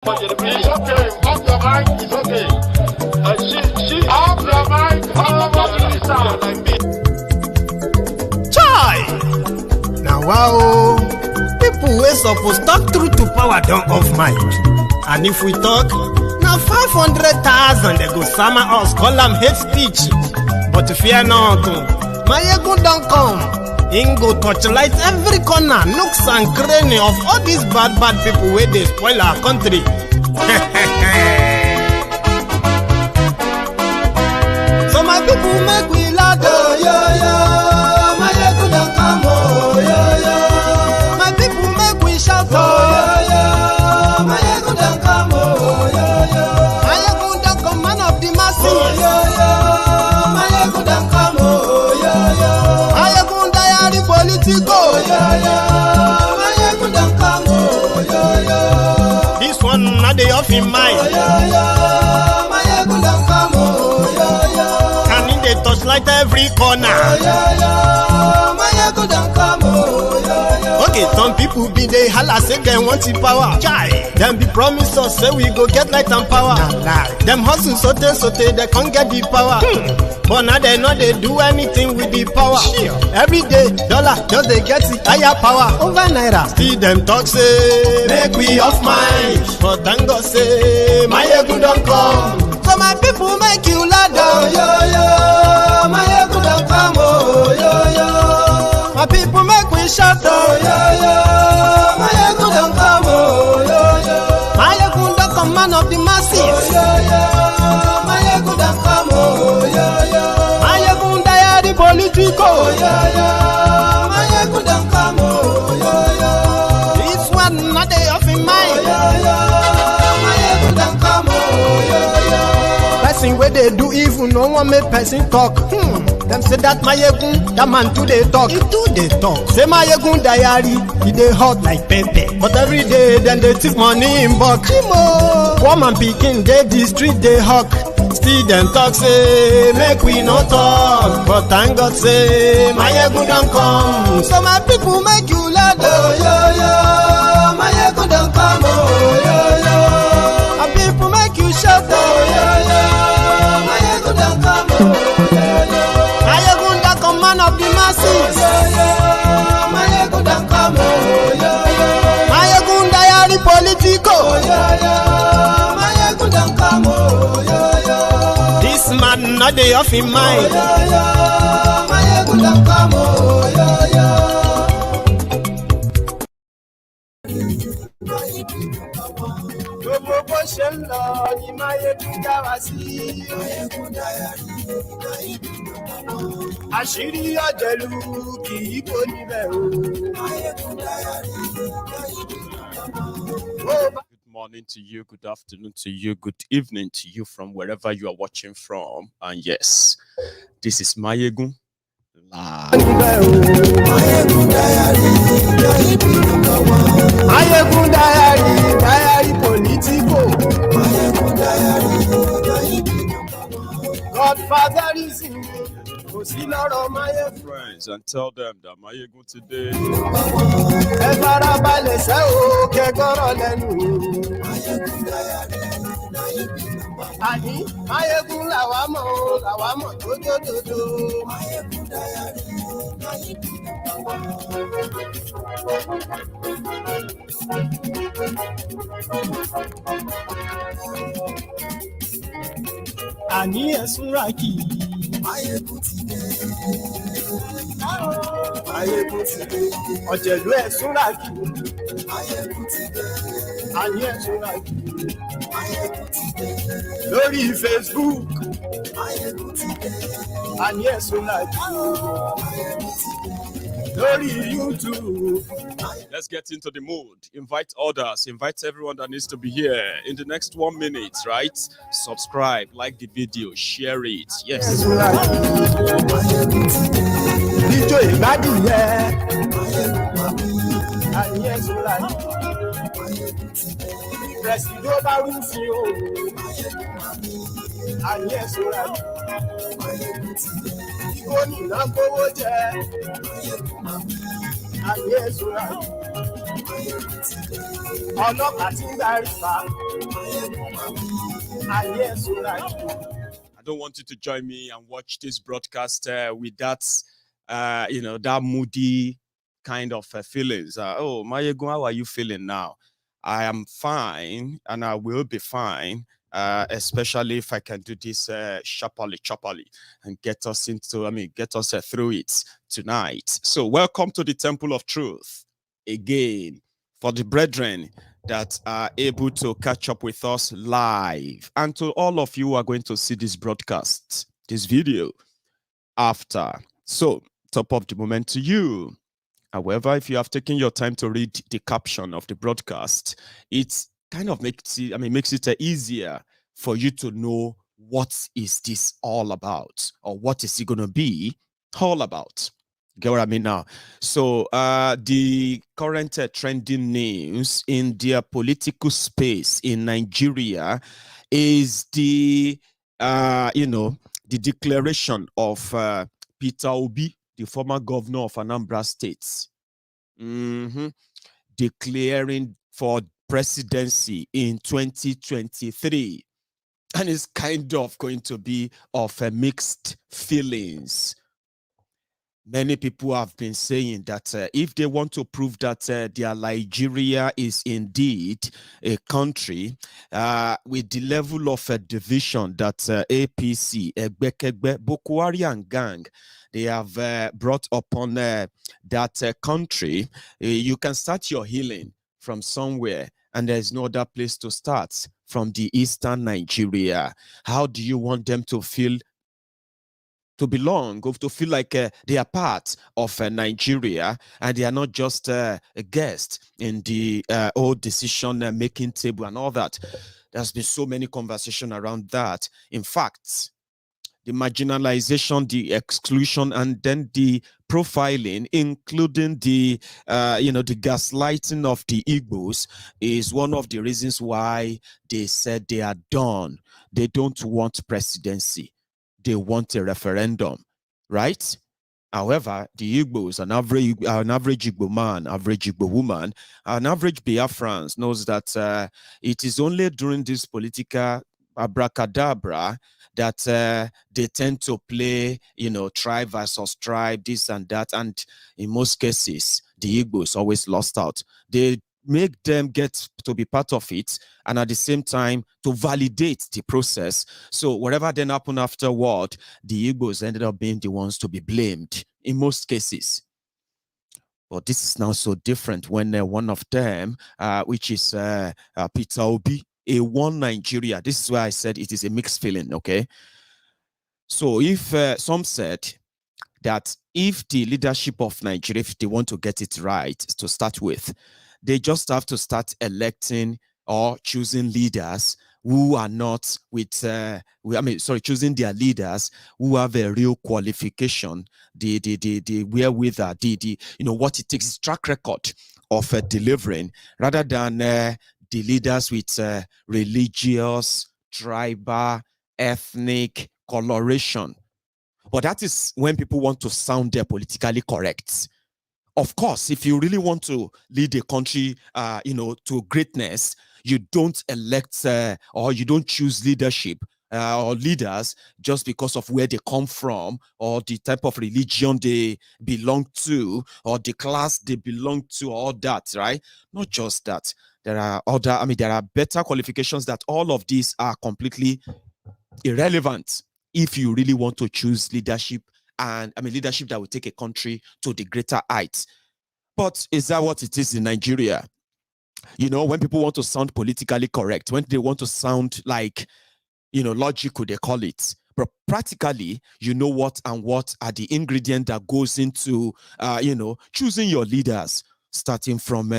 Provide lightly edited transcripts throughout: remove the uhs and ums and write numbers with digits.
It's okay. Off your mic. It's okay. She off your mic. Chai! Now wow, people wey suppose talk truth to power don't off mic. And if we talk, now 500,000 they go summer us call them hate speech. But fear not, Maiyegun don't come. Ingo torchlight every corner, nooks and cranny of all these bad people where they spoil our country. So my people make we laugh, oh yo yo. Maiyegun don't come, oh yo yo. My people make we shout, oh yo yo. Maiyegun don't come, oh yo yo. Maiyegun don't come, man of the masses, oh yo yo. Maiyegun don't come, oh yo yo. Maiyegun diary Politico, oh yo yo. Maiyegun don't come, oh yo yo. This one not the off in mind, oh yo yo. Maiyegun don't come, oh yo yo. Can in the touchlight every corner, oh yo yo. Maiyegun don't come, oh yo yo. Okay, some people be they holla say they want the power. Chai, them be promise us say we go get light and power. Them hustle sote they can't get the power. But now they know they do anything with the power. Every day, dollar just they get the higher power over naira. See them talk say make we off mind, but thank God say Maiyegun don't come. So my people make you laugh, oh yo yo. Maiyegun don't come, oh yo yo. My people make we shout, oh yo yo. Maiyegun don't come, oh yo yo. Maiyegun don't come, man of the masses, oh yo yo. Maiyegun don't come, oh yo yo. Maiyegun diary Politico, oh yo yo. Maiyegun don't come, oh yo yo. This one not they off in mind, oh yo yo. Maiyegun don't come, oh yo yo. Person where they do evil, no one make person talk. Them say that Maiyegun, that man too they talk. He too they talk. Say Maiyegun diary, he they hot like pepper. But every day then they take money in bulk. Woman picking, they the street they hawk. Still them talk say make we no talk. But thank God say Maiyegun don't come. So my people make you laugh, oh yo yo. Maiyegun don't come, oh yo yo. My people make you shout, oh yo yo. Maiyegun don't come, oh yo yo. Maiyegun don't come, man of the masses, oh yo yo. Maiyegun don't come, oh yo yo. Maiyegun diary Politico, oh yo yo. Maiyegun don't come, oh yo yo. This man not the off in mind, oh yo yo. Maiyegun don't come, oh yo yo. Gbogbo bó ṣe ń lọ ni Maiyegun dá wa sí. Àṣírí ọ̀jẹ̀lú kì í bò níbẹ̀ o. Good morning to you, good afternoon to you, good evening to you from wherever you are watching from. And yes, this is Maiyegun live. Maiyegun diary Politico. Godfatherism. Friends, and tell them that Maiyegun today. Ẹ farabalẹ̀ ṣẹ́ o kẹ́gọ́rọ̀ lẹ́nu. Àní Maiyegun làwa mọ̀ tójótójó. Àní ẹ̀sùn rà kì í. Maiyegun ti dé. Maiyegun ti dé. Ọ̀jẹ̀lú ẹ̀sùn rà kì í. Maiyegun ti dé. Àní ẹ̀sùn rà kì í. Maiyegun ti dé. Lórí Facebook. Maiyegun ti dé. Àní ẹ̀sùn rà kì í. Maiyegun ti dé. Lórí YouTube. Let's get into the mood. Invite others. Invite everyone that needs to be here in the next 1 minute, right? Subscribe, like the video, share it. Yes. ọlọ́pàá tí ń darí fa ayé ẹ̀sùn láì. I don't want you to join me and watch this broadcast with that, that moody kind of feelings. Oh, Maiyegun, how are you feeling now? I am fine, and I will be fine, especially if I can do this choppily, and get us through it tonight. So, welcome to the Temple of Truth again. For the brethren that are able to catch up with us live, and to all of you who are going to see this broadcast, this video after. So, top of the moment to you. However, if you have taken your time to read the caption of the broadcast, it kind of makes it easier for you to know what is this all about, or what is it going to be all about. Get what I mean now? So the current trending news in the political space in Nigeria is the declaration of Peter Obi, the former governor of Anambra State, declaring for presidency in 2023. And it's kind of going to be of mixed feelings. Many people have been saying that if they want to prove that their Nigeria is indeed a country with the level of division that APC, Egbekegbe, Boko Haram gang, they have brought upon that country, you can start your healing from somewhere, and there's no other place to start from the eastern Nigeria. How do you want them to feel, to belong, or to feel like they are part of Nigeria, and they are not just a guest in the old decision-making table and all that? There's been so many conversations around that. In fact, the marginalization, the exclusion, and then the profiling, including the the gaslighting of the Igbos, is one of the reasons why they said they are done. They don't want presidency. They want a referendum, right? However, the Igbos, an average Igbo man, average Igbo woman, an average Biafrans knows that it is only during this political abracadabra that they tend to play, tribe versus tribe, this and that. And in most cases, the Igbos always lost out. They make them get to be part of it, and at the same time to validate the process. So whatever then happened afterward, the Igbos ended up being the ones to be blamed in most cases. But this is now so different when one of them, which is Peter Obi, a One Nigeria. This is why I said it is a mixed feeling, okay? So if some said that if the leadership of Nigeria, if they want to get it right to start with, they just have to start electing or choosing leaders who are not choosing their leaders who have a real qualification, the wherewith what it takes, track record of delivering, rather than the leaders with religious, tribal, ethnic coloration. But that is when people want to sound politically correct. Of course, if you really want to lead a country, to greatness, you don't elect or you don't choose leadership or leaders just because of where they come from, or the type of religion they belong to, or the class they belong to, all that, right? Not just that. There are there are better qualifications that all of these are completely irrelevant if you really want to choose leadership, and leadership that will take a country to the greater heights. But is that what it is in Nigeria? When people want to sound politically correct, when they want to sound like, logical, they call it. But practically, what are the ingredients that goes into, choosing your leaders, starting from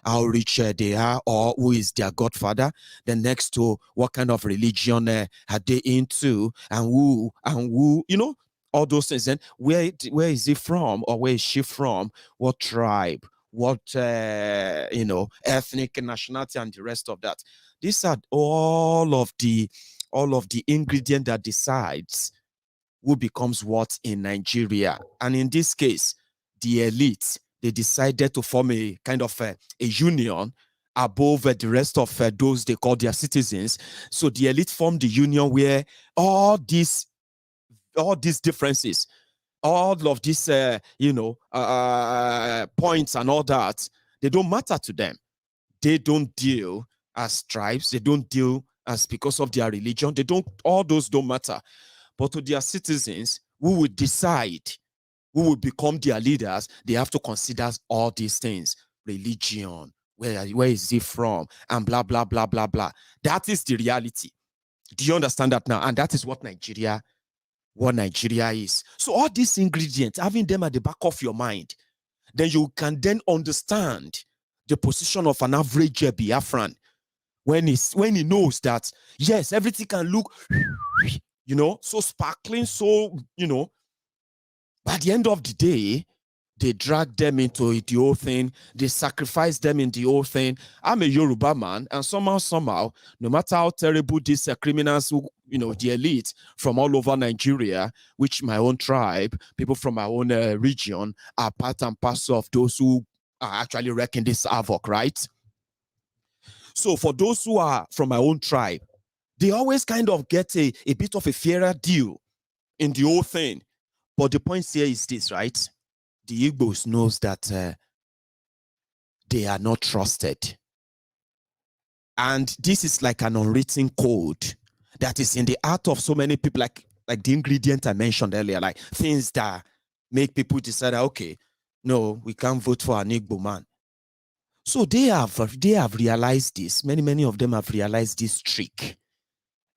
how rich they are, or who is their godfather. Then next to what kind of religion are they into, and who, all those things. And where is he from, or where is she from? What tribe? What ethnic nationality, and the rest of that. These are all of the ingredient that decides who becomes what in Nigeria. And in this case, the elite, they decided to form a kind of a union above the rest of those they call their citizens. So the elite formed the union where all these differences, all of these points and all that, they don't matter to them. They don't deal as tribes. They don't deal as because of their religion. All those don't matter. But to their citizens who would decide who will become their leaders, they have to consider all these things: religion, where is it from, and blah, blah, blah, blah, blah. That is the reality. Do you understand that now? And that is what Nigeria is. So all these ingredients, having them at the back of your mind, then you can then understand the position of an average Biafran when he knows that, yes, everything can look, so sparkling, so, but at the end of the day, they drag them into the whole thing. They sacrifice them in the whole thing. I'm a Yoruba man, and somehow, no matter how terrible these criminals who, the elite from all over Nigeria, which my own tribe, people from my own region, are part and parcel of those who are actually wrecking this havoc, right? So for those who are from my own tribe, they always kind of get a bit of a fairer deal in the whole thing. But the point here is this, right? The Igbos knows that they are not trusted. And this is like an unwritten code that is in the heart of so many people, like the ingredient I mentioned earlier, like things that make people decide, okay, no, we can't vote for an Igbo man. So they have realized this. Many of them have realized this trick.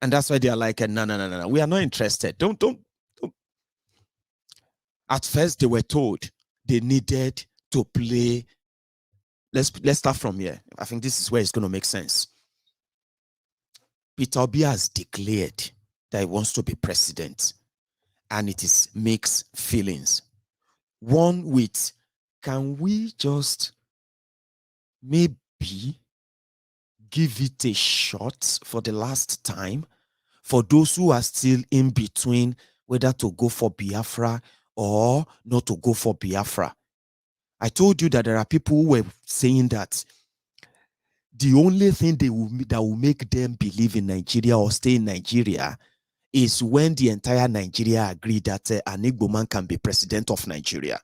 And that's why they are like, no, we are not interested. Don't. At first, they were told they needed to play. Let's start from here. I think this is where it's going to make sense. Peter Obi has declared that he wants to be president, and it is mixed feelings. One with, can we just maybe give it a shot for the last time for those who are still in between whether to go for Biafra or not to go for Biafra? I told you that there are people who were saying that the only thing that will make them believe in Nigeria or stay in Nigeria is when the entire Nigeria agree that an Igbo man can be president of Nigeria.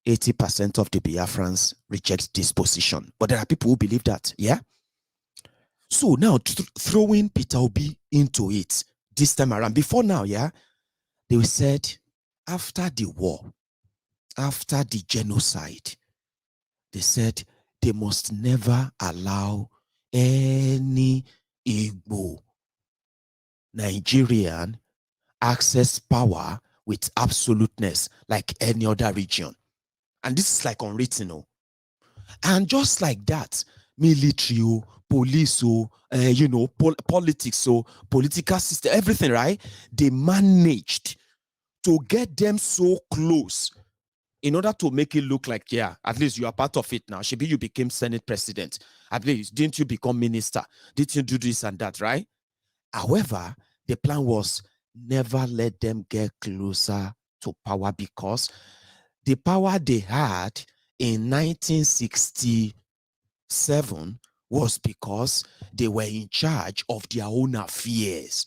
80% of the Biafrans reject this position. But there are people who believe that, yeah? So now, throwing Peter Obi into it this time around, before now, yeah, they said after the war, after the genocide, they said they must never allow any Igbo Nigerian access power with absoluteness like any other region. And this is like unwritten. And just like that, military, police, politics, political system, everything, right? They managed to get them so close in order to make it look like, yeah, at least you are part of it now. Maybe you became Senate president. At least, didn't you become minister? Didn't you do this and that, right? However, the plan was never let them get closer to power, because the power they had in 1967 was because they were in charge of their own affairs.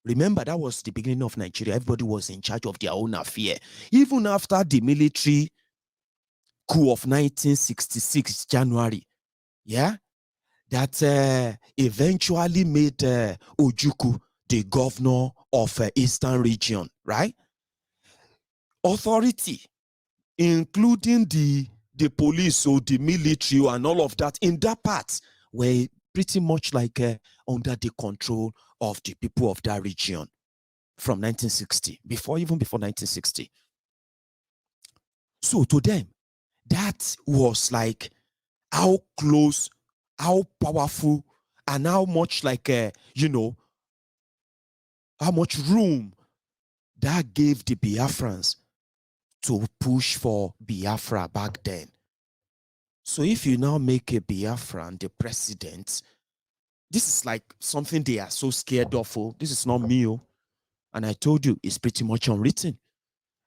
Remember, that was the beginning of Nigeria. Everybody was in charge of their own affair. Even after the military coup of 1966, January, yeah, that eventually made Ojukwu the governor of Eastern region, right? Authority, including the police or the military and all of that in that part, were pretty much like under the control of the people of that region from 1960, even before 1960. So to them, that was like how close, how powerful, and how much like, how much room that gave the Biafrans to push for Biafra back then. So if you now make a Biafran the president, this is like something they are so scared of. This is not me. And I told you, it's pretty much unwritten.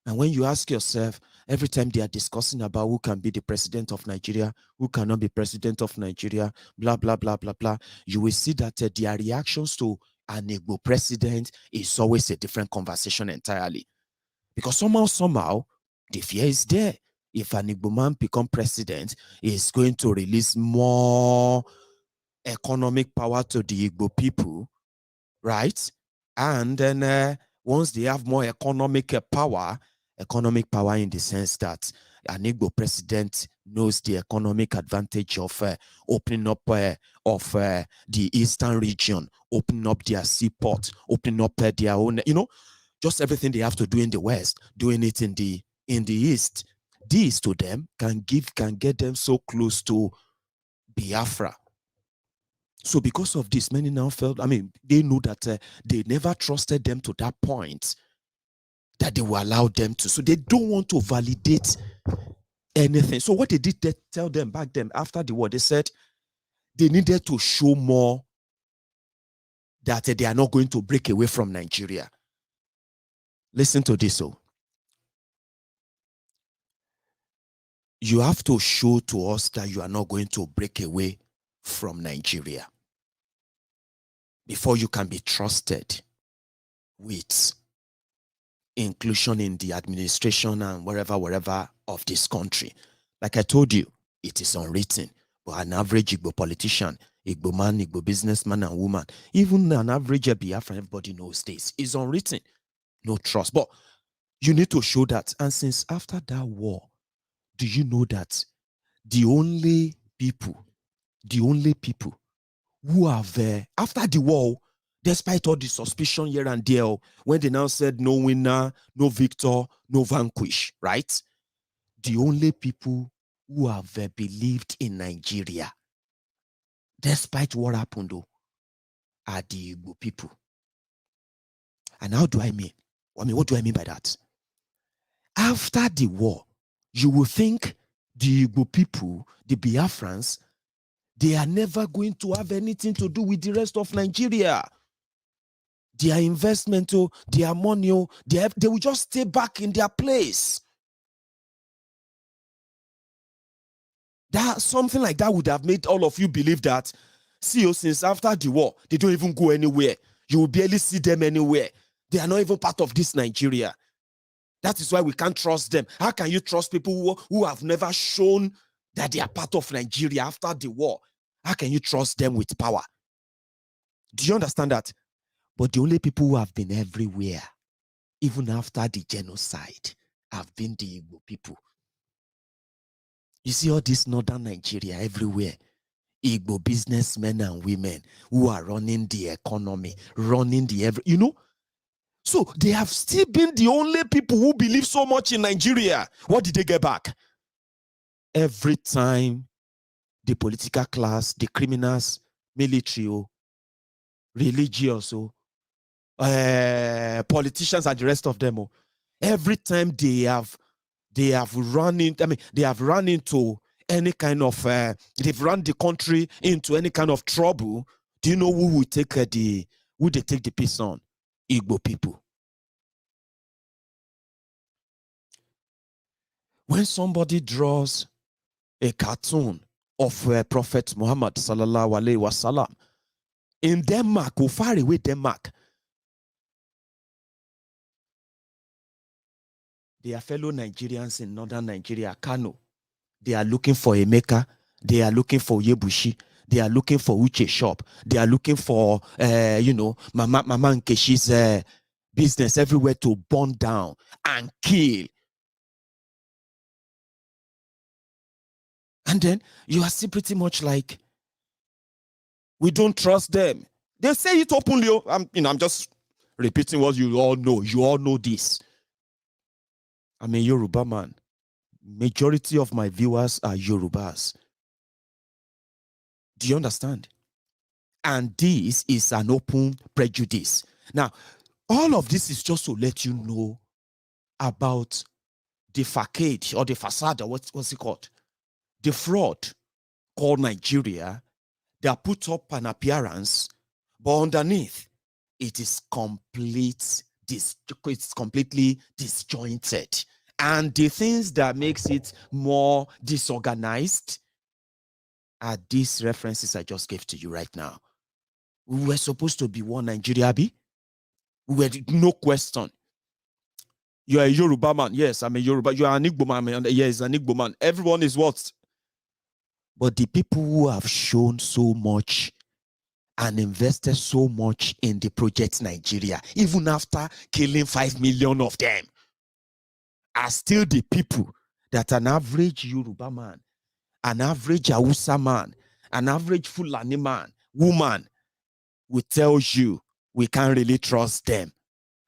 And when you ask yourself, every time they are discussing about who can be the president of Nigeria, who cannot be president of Nigeria, blah, blah, blah, blah, blah, you will see that their reactions to an Igbo president is always a different conversation entirely. Because somehow, the fear is there. If an Igbo man become president, he's going to release more economic power to the Igbo people, right? And then once they have more economic power in the sense that an Igbo president knows the economic advantage of opening up of the eastern region, opening up their seaport, opening up their own, just everything they have to do in the west, doing it in the east. This to them can get them so close to Biafra. So because of this, many now felt, they knew that they never trusted them to that point that they will allow them to. So they don't want to validate anything. So what they did tell them back then after the war, they said they needed to show more that they are not going to break away from Nigeria. Listen to this. So you have to show to us that you are not going to break away from Nigeria before you can be trusted with inclusion in the administration and wherever of this country. Like I told you, it is unwritten. But an average Igbo politician, Igbo man, Igbo businessman and woman, even an average Biafra, everybody knows this, is unwritten. No trust. But you need to show that. And since after that war, do you know that the only people who have, after the war, despite all the suspicion here and there, when they now said no winner, no victor, no vanquish, right? The only people who have believed in Nigeria, despite what happened, are the Igbo people. And how do I mean? What do I mean by that? After the war, you will think the Igbo people, the Biafrans, they are never going to have anything to do with the rest of Nigeria. Their investment, their money, they will just stay back in their place. That something like that would have made all of you believe that, see, since after the war, they don't even go anywhere. You will barely see them anywhere. They are not even part of this Nigeria. That is why we can't trust them. How can you trust people who have never shown that they are part of Nigeria after the war? How can you trust them with power? Do you understand that? But the only people who have been everywhere, even after the genocide, have been the Igbo people. You see all this northern Nigeria everywhere. Igbo businessmen and women who are running the economy, running the So they have still been the only people who believe so much in Nigeria. What did they get back? Every time the political class, the criminals, military, religious, politicians and the rest of them, every time they have run into any kind of they've run the country into any kind of trouble. Do you know who will take they take the piece on? Igbo people. When somebody draws a cartoon of Prophet Muhammad sallallahu alaihi wasallam in Denmark, or far away Denmark, their fellow Nigerians in northern Nigeria, Kano, they are looking for Emeka, they are looking for Yebushi, they are looking for Uche shop, they are looking for Mama Nkeshi's business everywhere to burn down and kill. And then you are still pretty much like, we don't trust them. They say it openly. I'm just repeating what you all know. You all know this. I'm a Yoruba man. Majority of my viewers are Yorubas. Do you understand? And this is an open prejudice. Now, all of this is just to let you know about the facade or the facade, or what's it called? The fraud called Nigeria. They are put up an appearance, but underneath, it is complete it's completely disjointed. And the things that makes it more disorganized are these references I just gave to you right now. We were supposed to be one Nigeria, we were, no question. You are a Yoruba man. Yes, I'm a Yoruba. You are an Igbo man. Yes, an Igbo man. Everyone is what? But the people who have shown so much and invested so much in the project Nigeria, even after killing 5 million of them, are still the people that an average Yoruba man, an average Hausa man, an average Fulani man, woman will tell you we can't really trust them.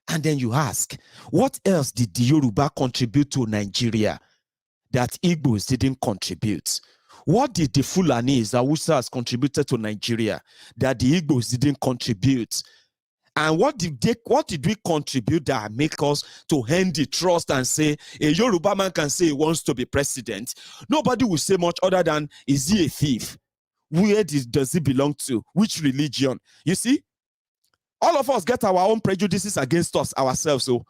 And then you ask, what else did the Yoruba contribute to Nigeria that Igbos didn't contribute? What did the Fulanis, Hausas contributed to Nigeria that the Igbos didn't contribute? And what did we contribute that make us to end the trust and say a Yoruba man can say he wants to be president? Nobody will say much other than, is he a thief? Where does he belong to? Which religion? You see, all of us get our own prejudices against us ourselves. So,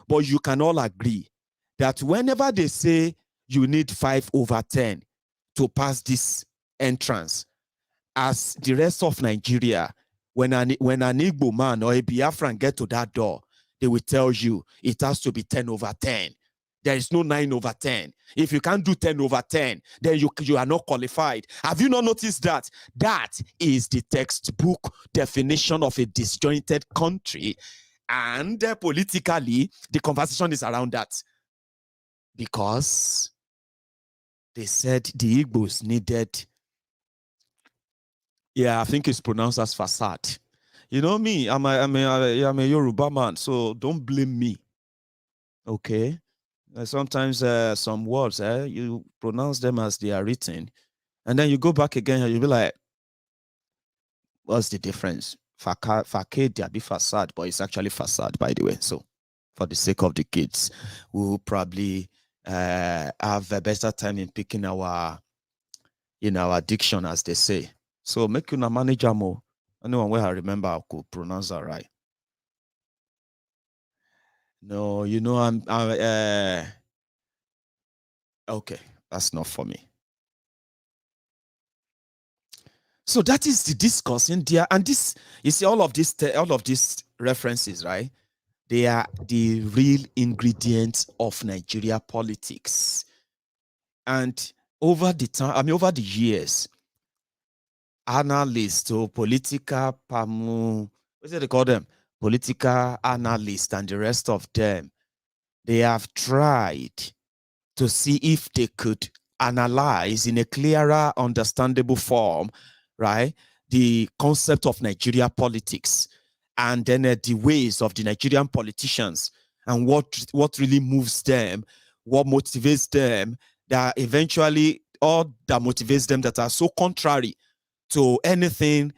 but you can all agree that whenever they say you need 5/10 to pass this entrance, as the rest of Nigeria, when an Igbo man or a Biafran get to that door, they will tell you it has to be 10/10. There is no 9/10. If you can't do 10/10, then you are not qualified. Have you not noticed that? That is the textbook definition of a disjointed country. And politically, the conversation is around that. Because they said the Igbos needed, I think it's pronounced as facade. You know me, I'm a Yoruba man, so don't blame me. Okay? Sometimes some words, you pronounce them as they are written, and then you go back again and you'll be like, what's the difference? Facade, be facade, but it's actually facade, by the way. So for the sake of the kids, we'll probably have a better time in picking our diction, as they say. So make you a manager more. Anyone where I remember I could pronounce that right. No, I'm okay, that's not for me. So that is the discourse in there. And this, you see, all of these references, right? They are the real ingredients of Nigeria politics. And over the years, analysts or political what do they call them? Political analysts and the rest of them, they have tried to see if they could analyze in a clearer, understandable form, right, the concept of Nigeria politics, and then the ways of the Nigerian politicians, and what really moves them, what motivates them, that eventually all that motivates them that are so contrary to anything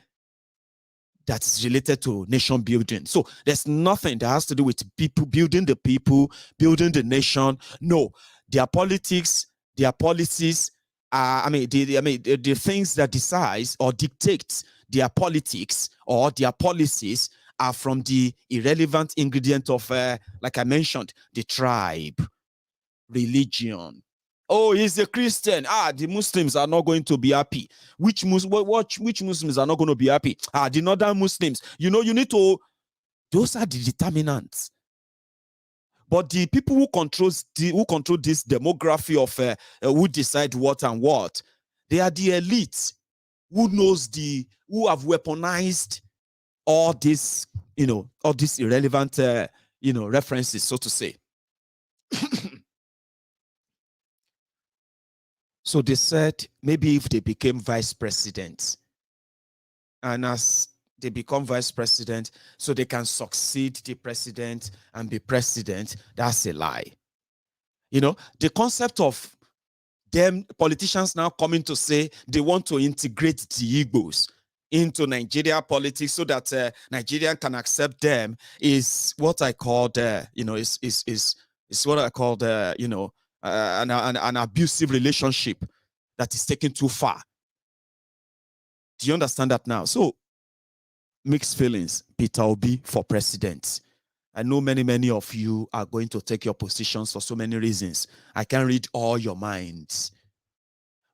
that is related to nation building. So there's nothing that has to do with people, building the nation. No, their politics, their policies, the things that decide or dictate their politics or their policies are from the irrelevant ingredient of, like I mentioned, the tribe, religion. Oh, he's a Christian. The Muslims are not going to be happy. Which Muslims are not going to be happy? The northern Muslims. You need to, those are the determinants. But the people who control this demography of who decide what and what, they are the elite who have weaponized all this, all these irrelevant, references, so to say. So they said maybe if they became vice president, and as they become vice president, so they can succeed the president and be president, that's a lie. The concept of them politicians now coming to say they want to integrate the Igbos into Nigeria politics so that Nigeria can accept them is what I call is what I call an abusive relationship that is taken too far. Do you understand that now? So, mixed feelings, Peter Obi for president. I know many of you are going to take your positions for so many reasons. I can't read all your minds,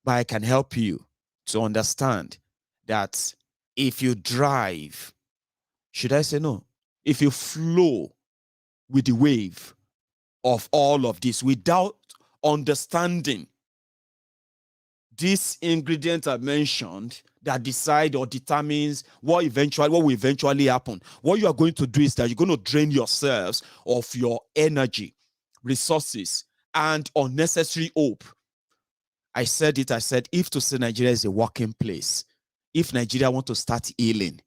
but I can help you to understand that if you drive, should I say no? If you flow with the wave of all of this without understanding these ingredients I mentioned that decide or determines what will eventually happen. What you are going to do is that you're going to drain yourselves of your energy, resources, and unnecessary hope. I said, if to say Nigeria is a working place, if Nigeria want to start healing,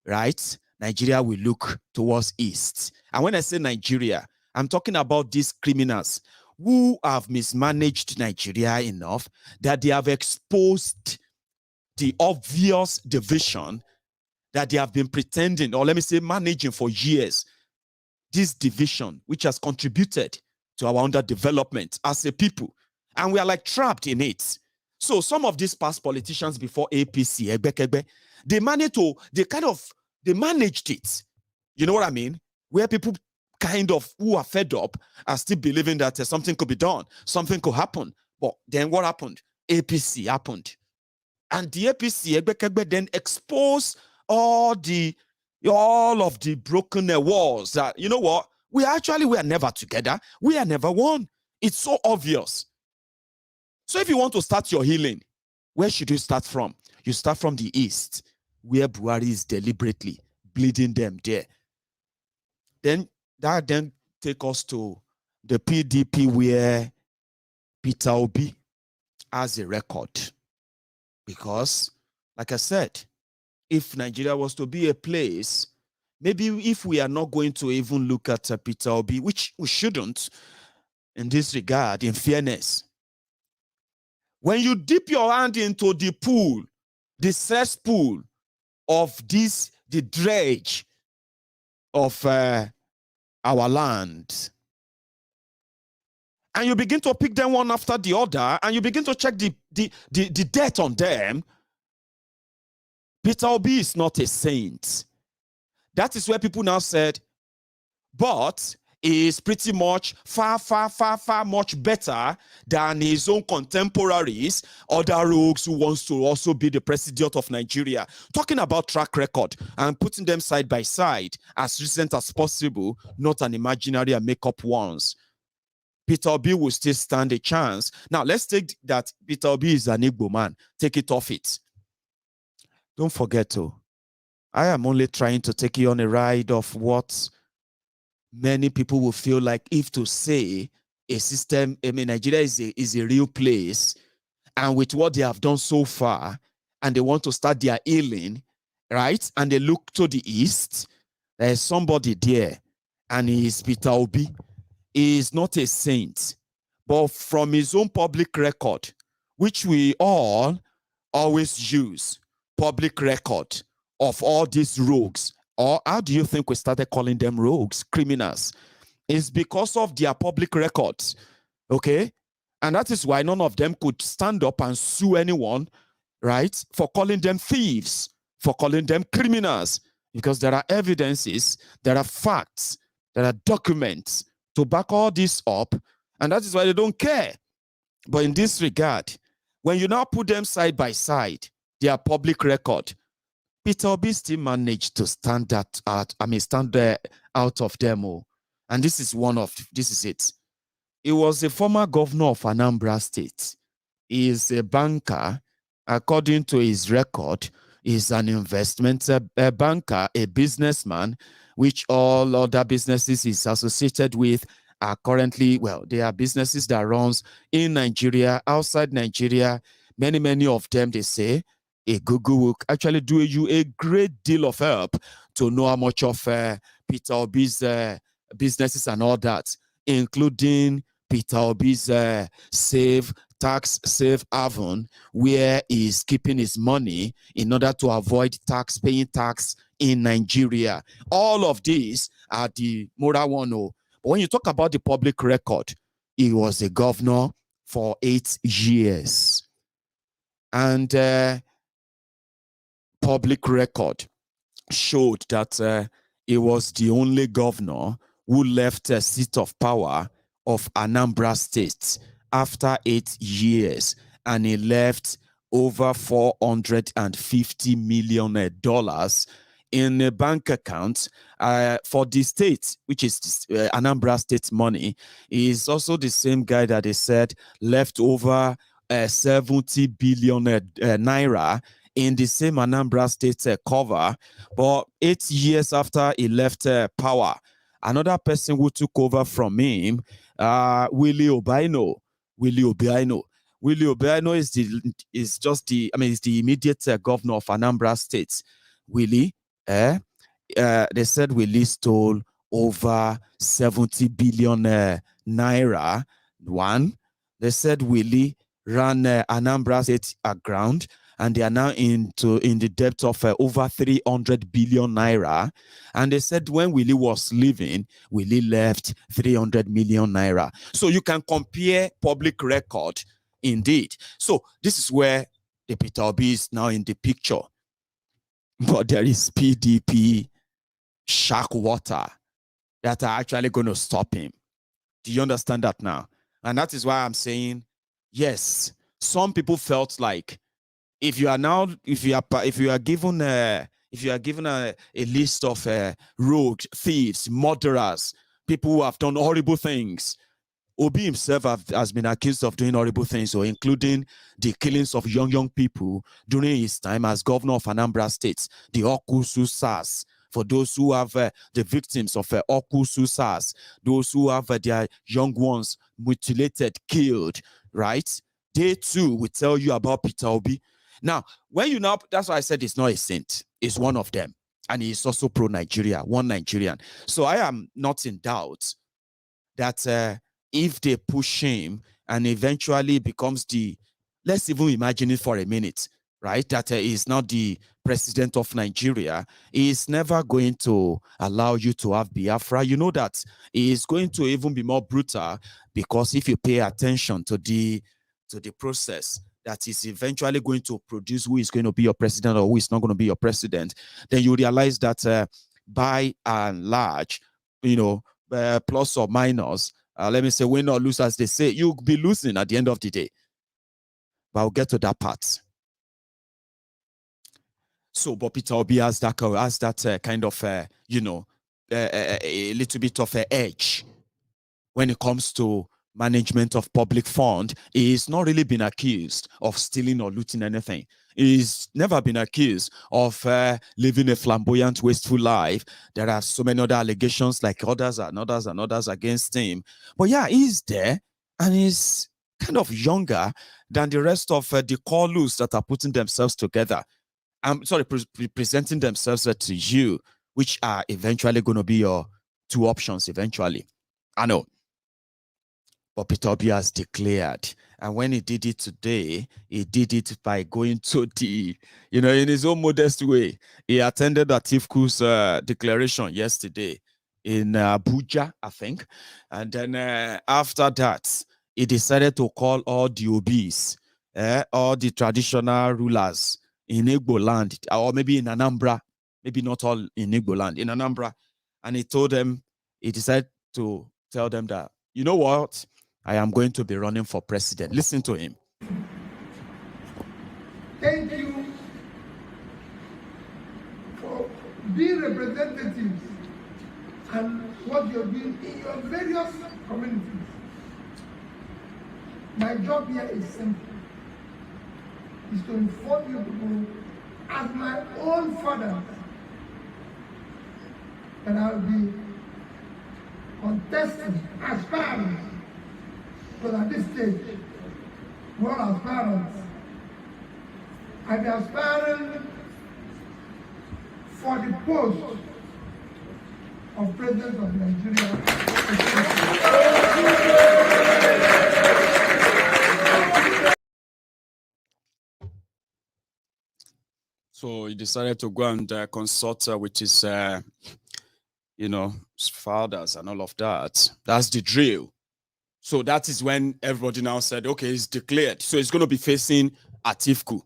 right, Nigeria will look towards east. And when I say Nigeria, I'm talking about these criminals who have mismanaged Nigeria enough that they have exposed the obvious division that they have been pretending, or let me say managing for years. This division, which has contributed to our underdevelopment as a people. And we are like trapped in it. So some of these past politicians before APC, they managed it. You know what I mean? Where people kind of who are fed up are still believing that something could be done, something could happen. But then what happened? APC happened. And the APC then exposed all of the broken walls that, you know what? We are never together. We are never one. It's so obvious. So if you want to start your healing, where should you start from? You start from the east, where Buhari is deliberately bleeding them there. Then that take us to the PDP, where Peter Obi has a record. Because, like I said, if Nigeria was to be a place, maybe if we are not going to even look at Peter Obi, which we shouldn't in this regard, in fairness, when you dip your hand into the pool, the cesspool of this, the dredge of our land, and you begin to pick them one after the other, and you begin to check the debt on them, Peter Obi is not a saint. That is where people now said, but he is pretty much far much better than his own contemporaries, other rogues who wants to also be the president of Nigeria. Talking about track record and putting them side by side as recent as possible, not an imaginary and make-up ones. Peter Obi will still stand a chance. Now, let's take that Peter Obi is an Igbo man. Take it off it. Don't forget, I am only trying to take you on a ride of what many people will feel like if to say a system, Nigeria is a real place, and with what they have done so far, and they want to start their healing, right? And they look to the east, there's somebody there, and he is Peter Obi. He is not a saint, but from his own public record, which we all always use, public record of all these rogues, or how do you think we started calling them rogues, criminals? It's because of their public records, okay? And that is why none of them could stand up and sue anyone, right, for calling them thieves, for calling them criminals, because there are evidences, there are facts, there are documents to back all this up, and that is why they don't care. But in this regard, when you now put them side by side, their public record, Peter Obi still managed to stand that out. Stand there out of them all. And this is it. He was a former governor of Anambra State. He is a banker. According to his record, he's an investment banker, a businessman, which all other businesses he's associated with are currently, well, they are businesses that runs in Nigeria, outside Nigeria. Many of them, they say, a Google will actually do you a great deal of help to know how much of Peter Obi's businesses and all that, including Peter Obi's tax safe haven, where he's keeping his money in order to avoid paying tax in Nigeria. All of these are the moral one. But when you talk about the public record, he was a governor for 8 years. And public record showed that he was the only governor who left a seat of power of Anambra State after 8 years, and he left over $450 million in a bank account for the state, which is Anambra State money. He is also the same guy that they said left over 70 billion naira in the same Anambra State cover. But 8 years after he left power, another person who took over from him, Willie Obiano. Willie Obiano is the immediate governor of Anambra State. Willie, they said Willie stole over 70 billion naira. One, they said Willie ran Anambra State aground, and they are now in the debt of over 300 billion naira. And they said when Willie was leaving, Willie left 300 million naira. So you can compare public record indeed. So this is where the Peter Obi is now in the picture. But there is PDP shark water that are actually going to stop him. Do you understand that now? And that is why I'm saying, yes, some people felt like if you are given a list of rogue thieves, murderers, people who have done horrible things. Obi himself has been accused of doing horrible things, so including the killings of young people during his time as governor of Anambra State, the Okusu SARS. For those who have the victims of Okusu SARS, those who have their young ones mutilated, killed, right? They too will tell you about Peter Obi. Now, that's why I said it's not a saint. It's one of them. And he's also pro-Nigeria, One Nigerian. So I am not in doubt that if they push him and eventually becomes let's even imagine it for a minute, right? That he's now the president of Nigeria, he is never going to allow you to have Biafra. You know that he is going to even be more brutal, because if you pay attention to the process that is eventually going to produce who is going to be your president or who is not going to be your president, then you realize that by and large, plus or minus, let me say win or lose, as they say, you'll be losing at the end of the day. But I'll get to that part. So, but Peter Obi has that kind of, a little bit of an edge when it comes to management of public fund. He's not really been accused of stealing or looting anything. He's never been accused of living a flamboyant, wasteful life. There are so many other allegations, like others against him. But yeah, he's there, and he's kind of younger than the rest of the Kolus that are putting themselves together. I'm sorry, presenting themselves to you, which are eventually going to be your two options eventually. I know. But Peter Obi has declared. And when he did it today, he did it by going to in his own modest way. He attended Atiku's declaration yesterday in Abuja, I think. And then after that, he decided to call all the Obis, all the traditional rulers in Igbo land, or maybe in Anambra, maybe not all in Igbo land, in Anambra. And he decided to tell them that, you know what? I am going to be running for president. Listen to him. Thank you for being representatives and what you're doing in your various communities. My job here is simple. Is to inform you people, as my own father, that I will be contesting, aspiring. But at this stage, we're all aspirants. I'll be aspiring for the post of President of Nigeria. So he decided to go and consult with his, fathers and all of that. That's the drill. So that is when everybody now said, okay, it's declared. So he's going to be facing Atiku.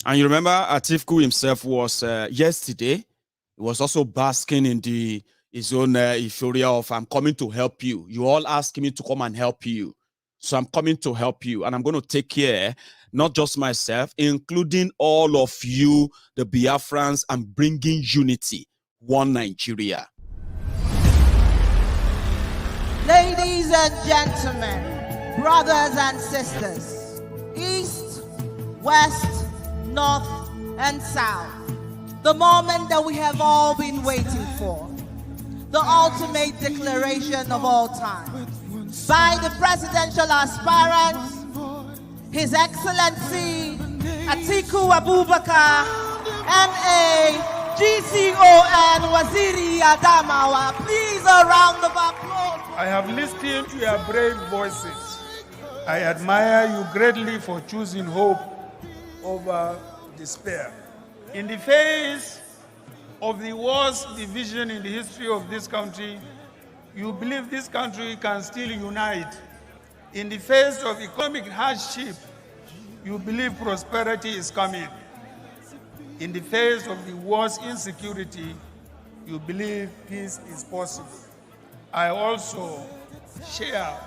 And you remember Atiku himself was yesterday, he was also basking in the, his own euphoria of I'm coming to help you. You all ask me to come and help you. So I'm coming to help you. And I'm going to take care, not just myself, including all of you, the Biafrans, and bringing unity, one Nigeria. Ladies and gentlemen, brothers and sisters, East, West, North, and South, the moment that we have all been waiting for, the ultimate declaration of all time, by the presidential aspirant, His Excellency Atiku Abubakar, MA, GCON, Waziri Adamawa. Please, a round of applause. I have listened to your brave voices. I admire you greatly for choosing hope over despair. In the face of the worst division in the history of this country, you believe this country can still unite. In the face of economic hardship, you believe prosperity is coming. In the face of the worst insecurity, you believe peace is possible. I also share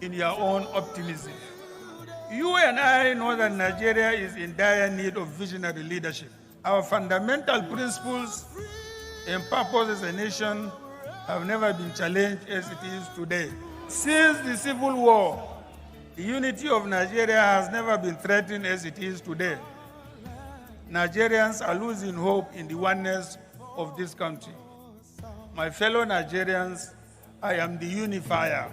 in your own optimism. You and I know that Nigeria is in dire need of visionary leadership. Our fundamental principles and purpose as a nation have never been challenged as it is today. Since the Civil War, the unity of Nigeria has never been threatened as it is today. Nigerians are losing hope in the oneness of this country. My fellow Nigerians, I am the unifier.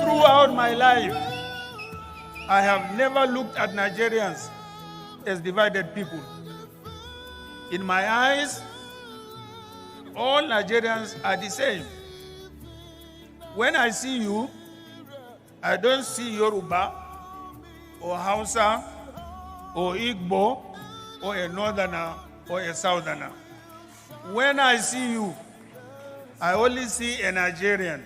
Throughout my life, I have never looked at Nigerians as divided people. In my eyes, all Nigerians are the same. When I see you, I don't see Yoruba or Hausa or Igbo or a Northerner or a Southerner. When I see you, I only see a Nigerian,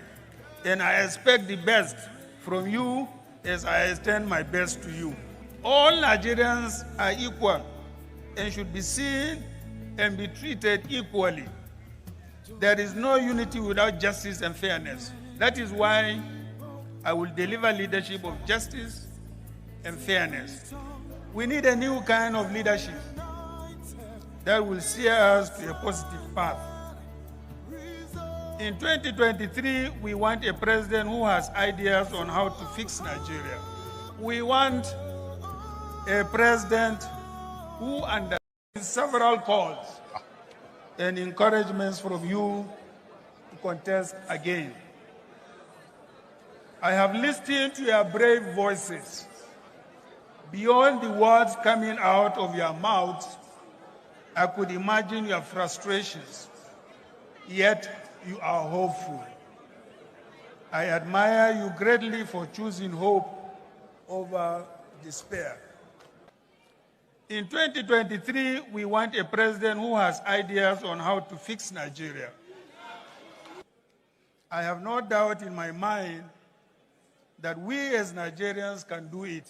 and I expect the best from you as I extend my best to you. All Nigerians are equal and should be seen and be treated equally. There is no unity without justice and fairness. That is why I will deliver leadership of justice and fairness. We need a new kind of leadership that will steer us to a positive path. In 2023, we want a president who has ideas on how to fix Nigeria. We want a president who understands several calls and encouragements from you to contest again. I have listened to your brave voices. Beyond the words coming out of your mouths, I could imagine your frustrations, yet you are hopeful. I admire you greatly for choosing hope over despair. In 2023, we want a president who has ideas on how to fix Nigeria. I have no doubt in my mind that we as Nigerians can do it.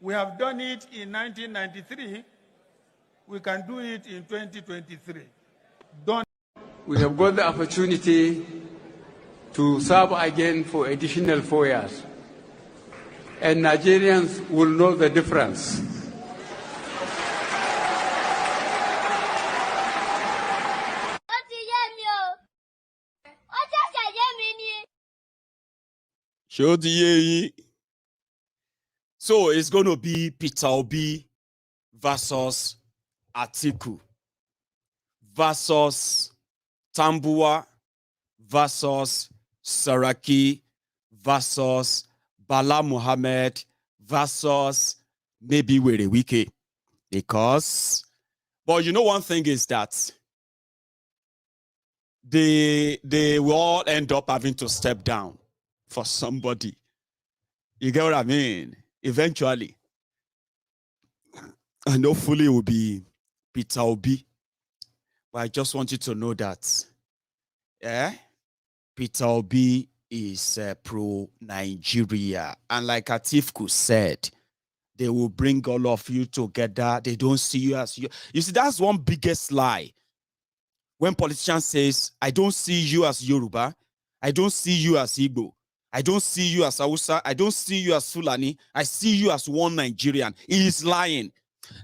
We have done it in 1993. We can do it in 2023. We have got the opportunity to serve again for additional 4 years. And Nigerians will know the difference. So it's going to be Peter Obi versus Atiku versus Tambuwa versus Saraki versus Bala Muhammad versus maybe Werewike. Because, but you know, one thing is that they will all end up having to step down for somebody. You get what I mean? Eventually. And hopefully it will be Peter Obi. But I just want you to know that Peter Obi is pro-Nigeria. And like Atiku said, they will bring all of you together. They don't see you as you. You see, that's one biggest lie. When politicians says, I don't see you as Yoruba, I don't see you as Igbo, I don't see you as Hausa, I don't see you as Fulani, I see you as one Nigerian. He is lying.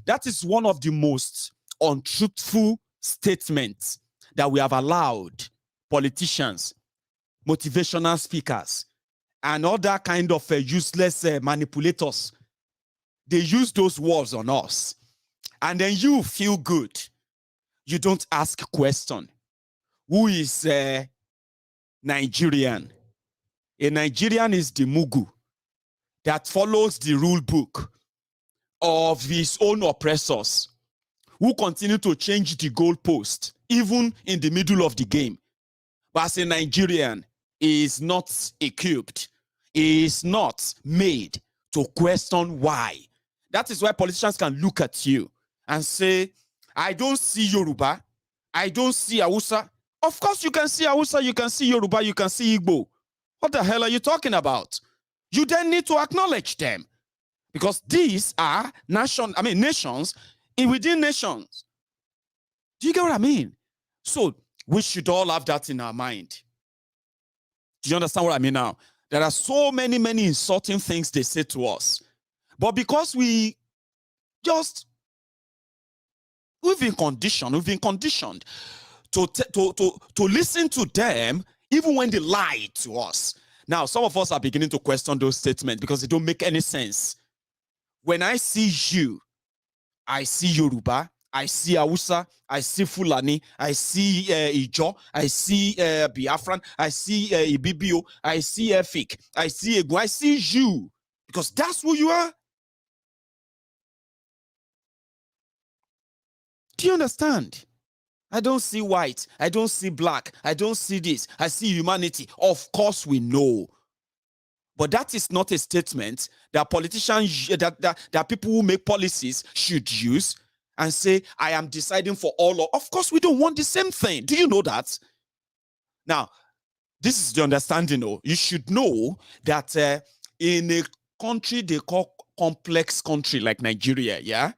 That is one of the most untruthful statements that we have allowed politicians, motivational speakers, and other kind of useless manipulators. They use those words on us. And then you feel good. You don't ask question. Who is Nigerian? A Nigerian is the Mugu that follows the rule book of his own oppressors, who continue to change the goalpost, even in the middle of the game. But as a Nigerian, he is not equipped. He is not made to question why. That is why politicians can look at you and say, I don't see Yoruba. I don't see Hausa. Of course you can see Hausa, you can see Yoruba, you can see Igbo. What the hell are you talking about? You then need to acknowledge them. Because these are nations within nations. Do you get what I mean? So we should all have that in our mind. Do you understand what I mean now? There are so many insulting things they say to us. But because we've been conditioned to listen to them even when they lie to us. Now, some of us are beginning to question those statements because they don't make any sense. When I see you, I see Yoruba, I see Hausa, I see Fulani, I see Ijo, I see Biafran, I see Ibibio, I see Efik, I see Egu, I see you because that's who you are. Do you understand? I don't see white. I don't see black. I don't see this. I see humanity. Of course we know. But that is not a statement that politicians, that people who make policies should use and say, I am deciding for all. Of course we don't want the same thing. Do you know that? Now, this is the understanding. You should know that in a country they call complex country like Nigeria, yeah?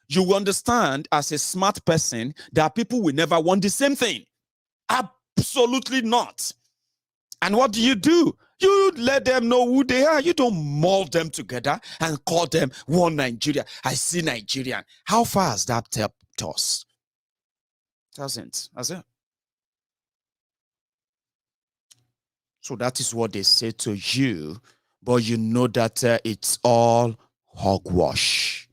You will understand as a smart person that people will never want the same thing. Absolutely not. And what do? You let them know who they are. You don't mold them together and call them one Nigeria. I see Nigerian. How far has that helped us? Doesn't, has it? So that is what they say to you, but you know that it's all hogwash.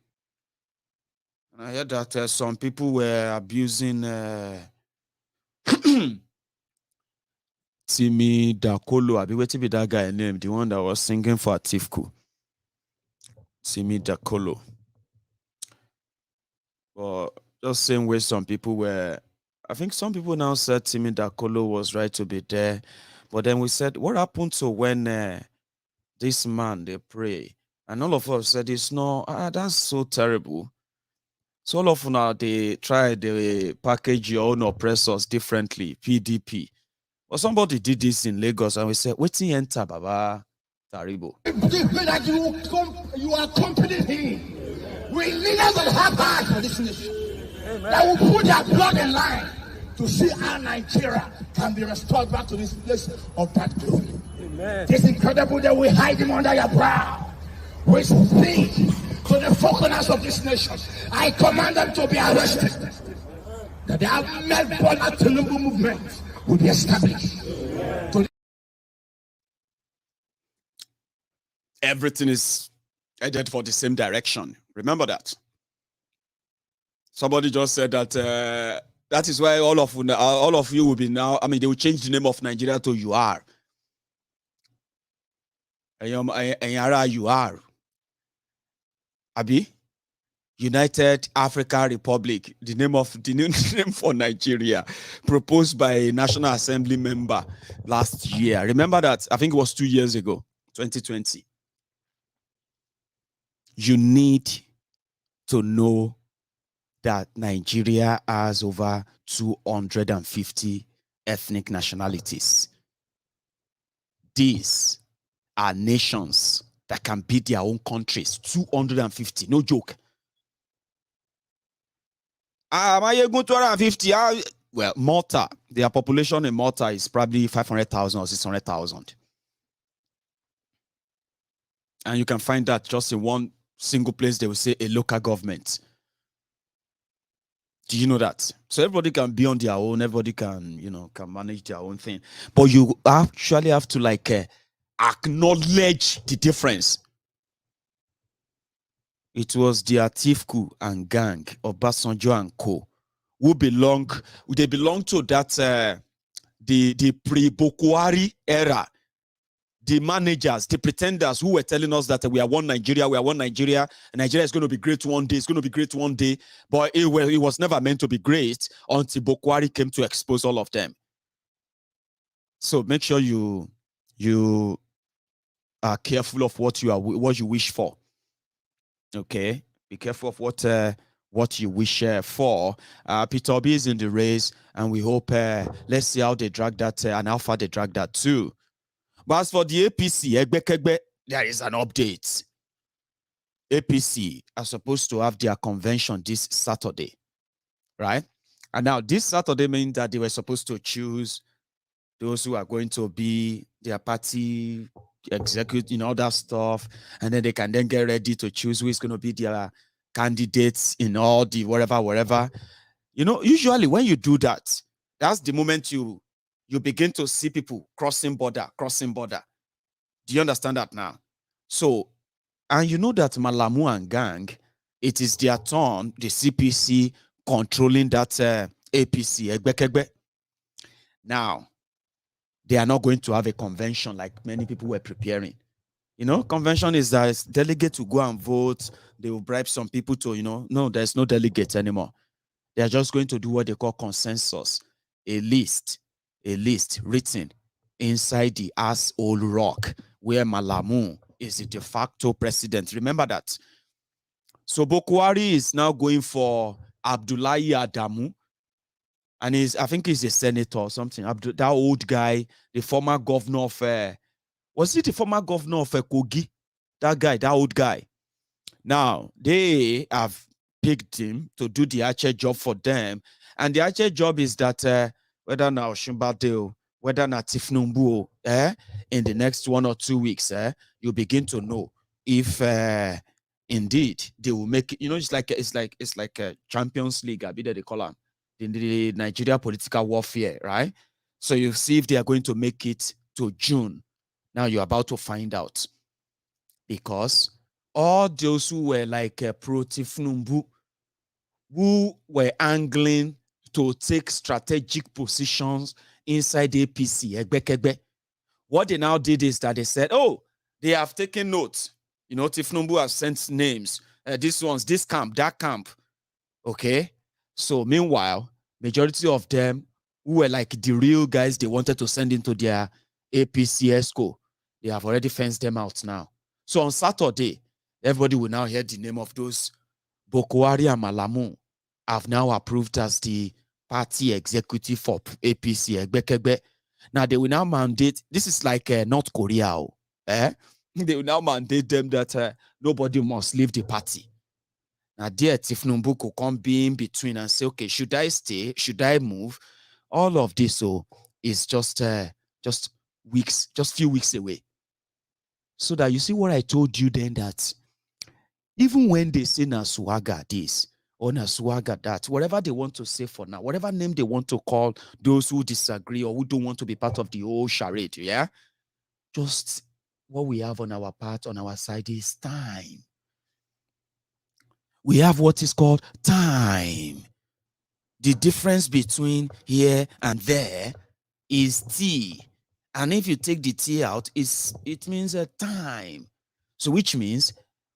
I heard that some people were abusing Timi Dakolo. I be waiting with that guy name, the one that was singing for Atiku. Timi Dakolo. But just same way some people were, I think some people now said Timi Dakolo was right to be there. But then we said, what happened to when this man, they pray? And all of us said, it's not, that's so terrible. So all of now they try to package your own oppressors differently, PDP. But somebody did this in Lagos and we said, waiting enter Baba Taribo. That you are accompanying him. We leaders that have heart for this nation. Amen. That will put their blood in line to see how Nigeria can be restored back to this place of that glory. Amen. It's incredible that we hide him under your brow. We speak to the four corners of this nation. I command them to be arrested. That the Ahmed Bola Tinubu movement will be established. Everything is headed for the same direction. Remember that. Somebody just said that that is why all of you will be now. I mean, they will change the name of Nigeria to UR. UR. Abi, United African Republic, the new name for Nigeria, proposed by a National Assembly member last year. Remember that? I think it was 2 years ago, 2020. You need to know that Nigeria has over 250 ethnic nationalities. These are nations that can beat their own countries. 250, no joke. Maiyegun 250. Well, Malta, their population in Malta is probably 500,000 or 600,000. And you can find that just in one single place, they will say a local government. Do you know that? So everybody can be on their own, everybody can, can manage their own thing. But you actually have to acknowledge the difference. It was the Atiku and gang of Obasanjo and Co. They belong to that the pre-Buhari era. The managers, the pretenders who were telling us that we are one Nigeria, Nigeria is going to be great one day, it's going to be great one day. But it was never meant to be great until Buhari came to expose all of them. So make sure you are careful of what you wish for. Okay, be careful of what you wish for. Peter Obi is in the race, and we hope let's see how they drag that and how far they drag that too. But as for the APC, there is an update. APC are supposed to have their convention this Saturday, right? And now this Saturday means that they were supposed to choose those who are going to be their party execute, all that stuff, and then they can then get ready to choose who is going to be their candidates in all the wherever. Usually when you do that, that's the moment you begin to see people crossing border. Do you understand that now? So, and you know that Malamu and gang, it is their turn, the CPC controlling that APC. Now, they are not going to have a convention like many people were preparing. Convention is that delegates will go and vote. They will bribe some people to, no, there's no delegates anymore. They are just going to do what they call consensus, a list written inside the old rock where Malamu is the de facto president. Remember that. So Buhari is now going for Abdullahi Adamu, and I think he's a senator or something. That old guy, the former governor of was it the former governor of Kogi? That old guy. Now they have picked him to do the actual job for them, and the actual job is that whether now Osinbajo, whether not Tinubu, in the next 1 or 2 weeks, you begin to know if indeed they will make it. It's like a Champions League, I believe they call them, the Nigeria political warfare, right? So you see if they are going to make it to June. Now you're about to find out, because all those who were pro Tinubu, who were angling to take strategic positions inside the APC, what they now did is that they said, oh, they have taken notes. Tinubu has sent names. This camp, that camp. Okay? So meanwhile, majority of them who were the real guys they wanted to send into their APC ESCO, they have already fenced them out now. So on Saturday, everybody will now hear the name of those Buhari and Malamu have now approved as the party executive for APC. Now they will now mandate, this is like North Korea. They will now mandate them that nobody must leave the party. Now dear Tinubu could come be in between and say, okay, should I stay? Should I move? All of this is just few weeks away. So that you see what I told you then, that even when they say Naswaga this or Naswaga that, whatever they want to say for now, whatever name they want to call those who disagree or who don't want to be part of the whole charade, just what we have on our part, on our side is time. We have what is called time. The difference between here and there is T. And if you take the T out, it means a time. So which means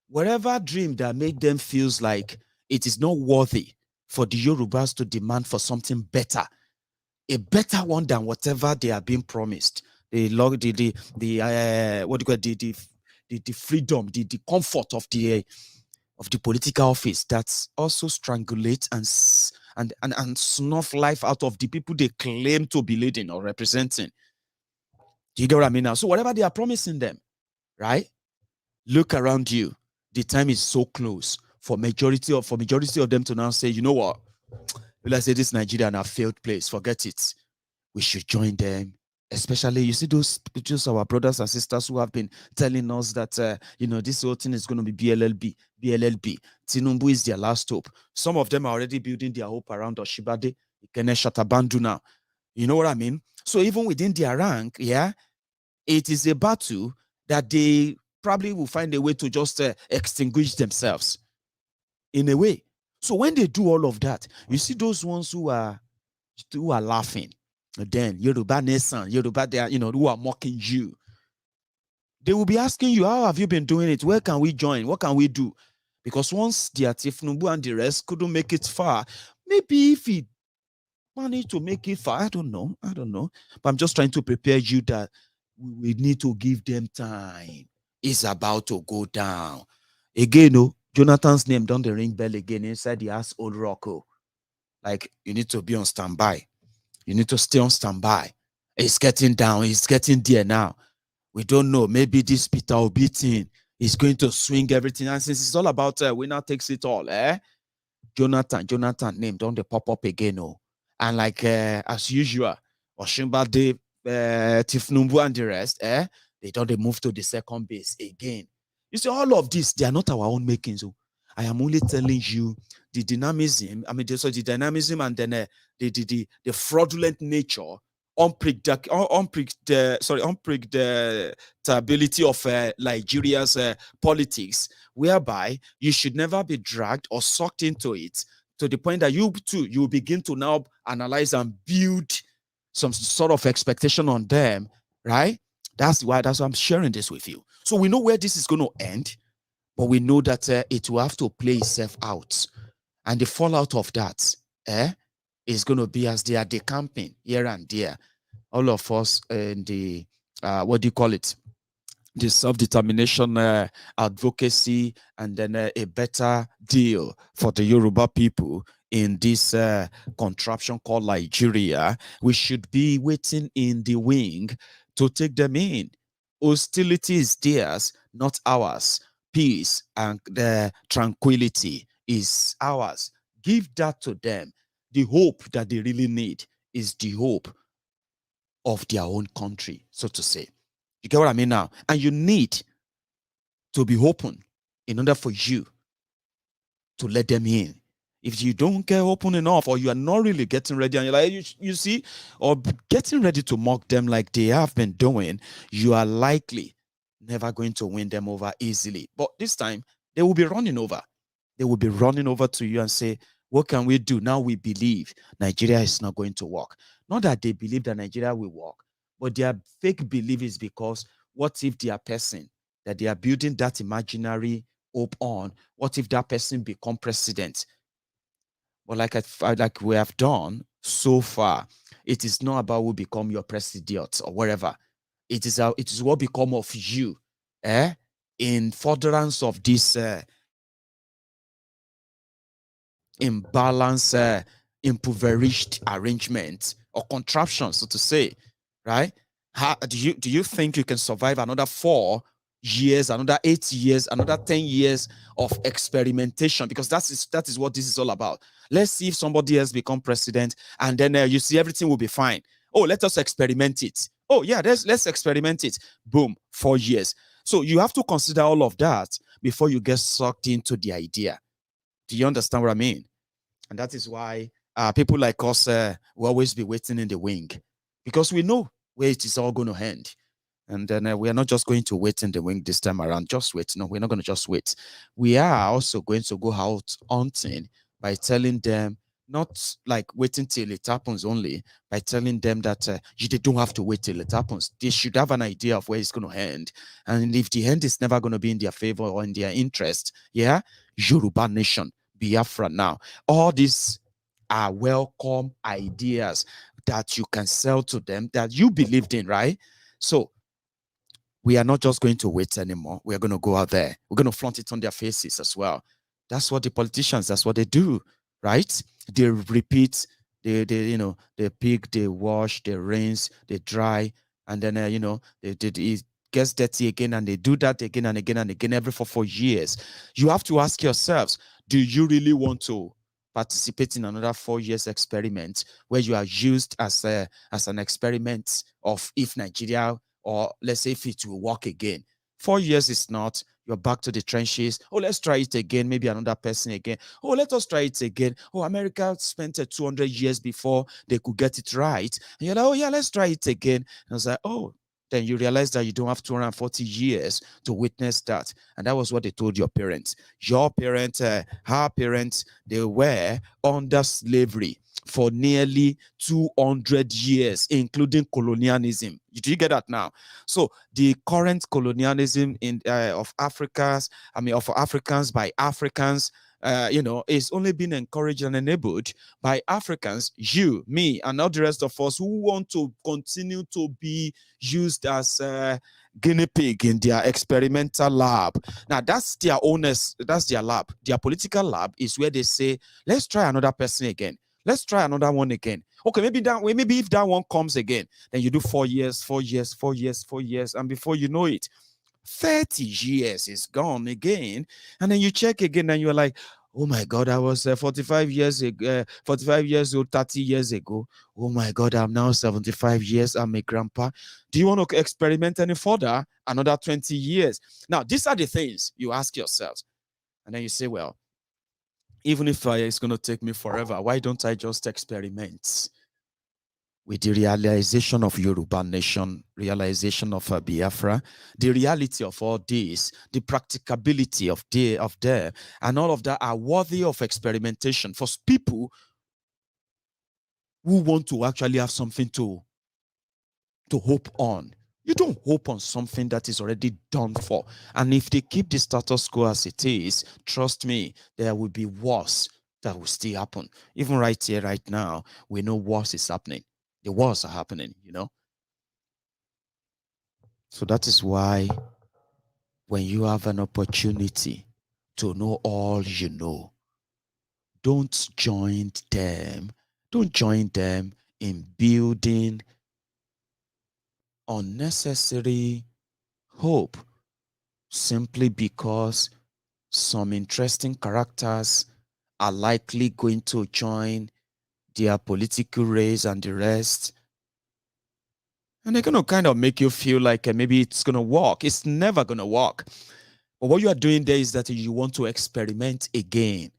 whatever dream that made them feels like it is not worthy for the Yorubas to demand for something better, a better one than whatever they are being promised. The freedom, the comfort of the of the political office that also strangulate and snuff life out of the people they claim to be leading or representing. Do you get what I mean now? So whatever they are promising them, right? Look around you. The time is so close for majority of them to now say, you know what? Let's say this Nigeria a failed place. Forget it. We should join them. Especially, you see those our brothers and sisters who have been telling us that this whole thing is going to be BLLB. Tinubu is their last hope. Some of them are already building their hope around Oshibade, Ikene Shatabandu now. You know what I mean? So even within their rank, yeah, it is a battle that they probably will find a way to just extinguish themselves in a way. So when they do all of that, you see those ones who are laughing. Then Yoruba nation, Yoruba, they are, who are mocking you. They will be asking you, how have you been doing it? Where can we join? What can we do? Because once the Tinubu and the rest couldn't make it far, maybe if he managed to make it far, I don't know. But I'm just trying to prepare you that we need to give them time. It's about to go down. Again, Jonathan's name don't ring bell again inside the ass old Rocco. Like, you need to be on standby. You need to stay on standby. It's getting down. It's getting there now. We don't know. Maybe this Peter Obi thing is going to swing everything. And since it's all about winner takes it all, Jonathan name don't they pop up again, And like as usual, Osinbajo, Tinubu and the rest, they don't they move to the second base again. You see, all of this, they are not our own makings. So I am only telling you the dynamism. I mean, the dynamism and then the fraudulent nature, unpredictability of Nigeria's politics, whereby you should never be dragged or sucked into it to the point that you begin to now analyze and build some sort of expectation on them, right? That's why I'm sharing this with you. So we know where this is going to end, but we know that it will have to play itself out. And the fallout of that is going to be as they are decamping here and there. All of us in the, the self-determination advocacy, and then a better deal for the Yoruba people in this contraption called Nigeria. We should be waiting in the wing to take them in. Hostility is theirs, not ours. Peace and tranquility is ours. Give that to them. The hope that they really need is the hope of their own country, so to say. You get what I mean now? And you need to be open in order for you to let them in. If you don't get open enough, or you are not really getting ready, and you're like, you see, or getting ready to mock them like they have been doing, you are likely never going to win them over easily. But this time, they will be running over. They will be running over to you and say, what can we do? Now we believe Nigeria is not going to work. Not that they believe that Nigeria will work, but their fake belief is because what if their person that they are building that imaginary hope on, what if that person become president? But like we have done so far, it is not about who become your president or whatever. It is what become of you, in furtherance of this imbalance, impoverished arrangement or contraption, so to say, right? Do you think you can survive another 4 years, another 8 years, another 10 years of experimentation? Because that is what this is all about. Let's see if somebody else become president, and then you see everything will be fine. Oh, let us experiment it. Oh yeah, let's experiment it. Boom, 4 years. So you have to consider all of that before you get sucked into the idea. Do you understand what I mean? And that is why people like us will always be waiting in the wing, because we know where it is all going to end. And then we are not just going to wait in the wing this time around. Just wait. No, we're not going to just wait. We are also going to go out hunting by telling them, not like waiting till it happens only, by telling them that they don't have to wait till it happens. They should have an idea of where it's going to end. And if the end is never going to be in their favor or in their interest, yeah, Yoruba nation, Biafra now. All these are welcome ideas that you can sell to them, that you believed in, right? So we are not just going to wait anymore. We are going to go out there. We're going to flaunt it on their faces as well. That's what the politicians, that's what they do, right? They repeat, they pick, they wash, they rinse, they dry, and then, it gets dirty again, and they do that again and again and again every 4 years. You have to ask yourselves, do you really want to participate in another 4 years experiment where you are used as an experiment of if Nigeria, or let's say if it will work again? 4 years is not. You're back to the trenches. Oh, let's try it again. Maybe another person again. Oh, let us try it again. Oh, America spent 200 years before they could get it right. And you're like, oh yeah, let's try it again. And I was like, oh, then you realize that you don't have 240 years to witness that. And that was what they told your parents. Your parents, our parents, they were under slavery for nearly 200 years, including colonialism. Do you get that now? So the current colonialism of Africans by Africans, is only being encouraged and enabled by Africans, you, me, and all the rest of us who want to continue to be used as guinea pig in their experimental lab. Now that's their owners, that's their lab. Their political lab is where they say, let's try another person again. Let's try another one again. Okay, maybe if that one comes again, then you do 4 years, 4 years, 4 years, 4 years, and before you know it, 30 years is gone again. And then you check again and you're like, oh my God, I was 45 years old 30 years ago. Oh my God, I'm now 75 years. I'm a grandpa. Do you want to experiment any further? Another 20 years. Now, these are the things you ask yourselves. And then you say, well, even if it's going to take me forever, why don't I just experiment with the realization of Yoruba nation, realization of Biafra, the reality of all this, the practicability of them, and all of that are worthy of experimentation for people who want to actually have something to hope on. You don't hope on something that is already done for. And if they keep the status quo as it is, trust me, there will be worse that will still happen. Even right here, right now, we know worse is happening. The wars are happening, So that is why when you have an opportunity to know all you know, don't join them. Don't join them in building unnecessary hope simply because some interesting characters are likely going to join their political race and the rest. And they're going to kind of make you feel like maybe it's going to work. It's never going to work. But what you are doing there is that you want to experiment again.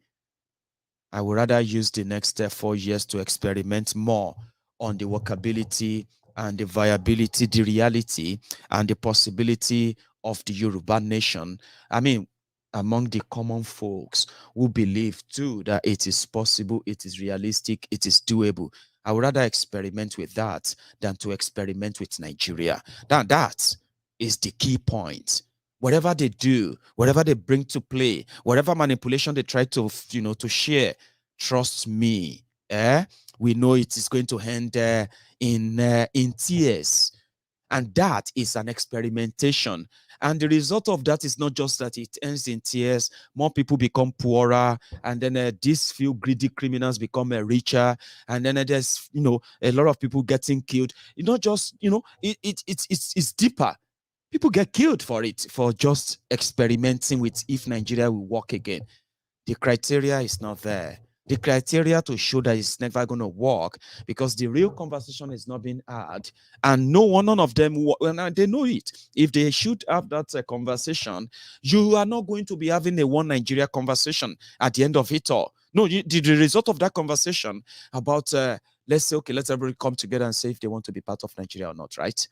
I would rather use the next 4 years to experiment more on the workability and the viability, the reality and the possibility of the Yoruba nation. I mean, among the common folks who believe too that it is possible, it is realistic, it is doable. I would rather experiment with that than to experiment with Nigeria. That is the key point. Whatever they do, whatever they bring to play, whatever manipulation they try to, to share, trust me, we know it is going to end in tears. And that is an experimentation. And the result of that is not just that it ends in tears, more people become poorer, and then these few greedy criminals become richer, and then there's, a lot of people getting killed. It's not just, it's deeper. People get killed for just experimenting with if Nigeria will work again. The criteria is not there. The criteria to show that it's never going to work, because the real conversation is not being had, and none of them, they know it. If they should have that conversation, you are not going to be having a one Nigeria conversation at the end of it all. No, the result of that conversation about, let's say, okay, let's everybody come together and say if they want to be part of Nigeria or not, right?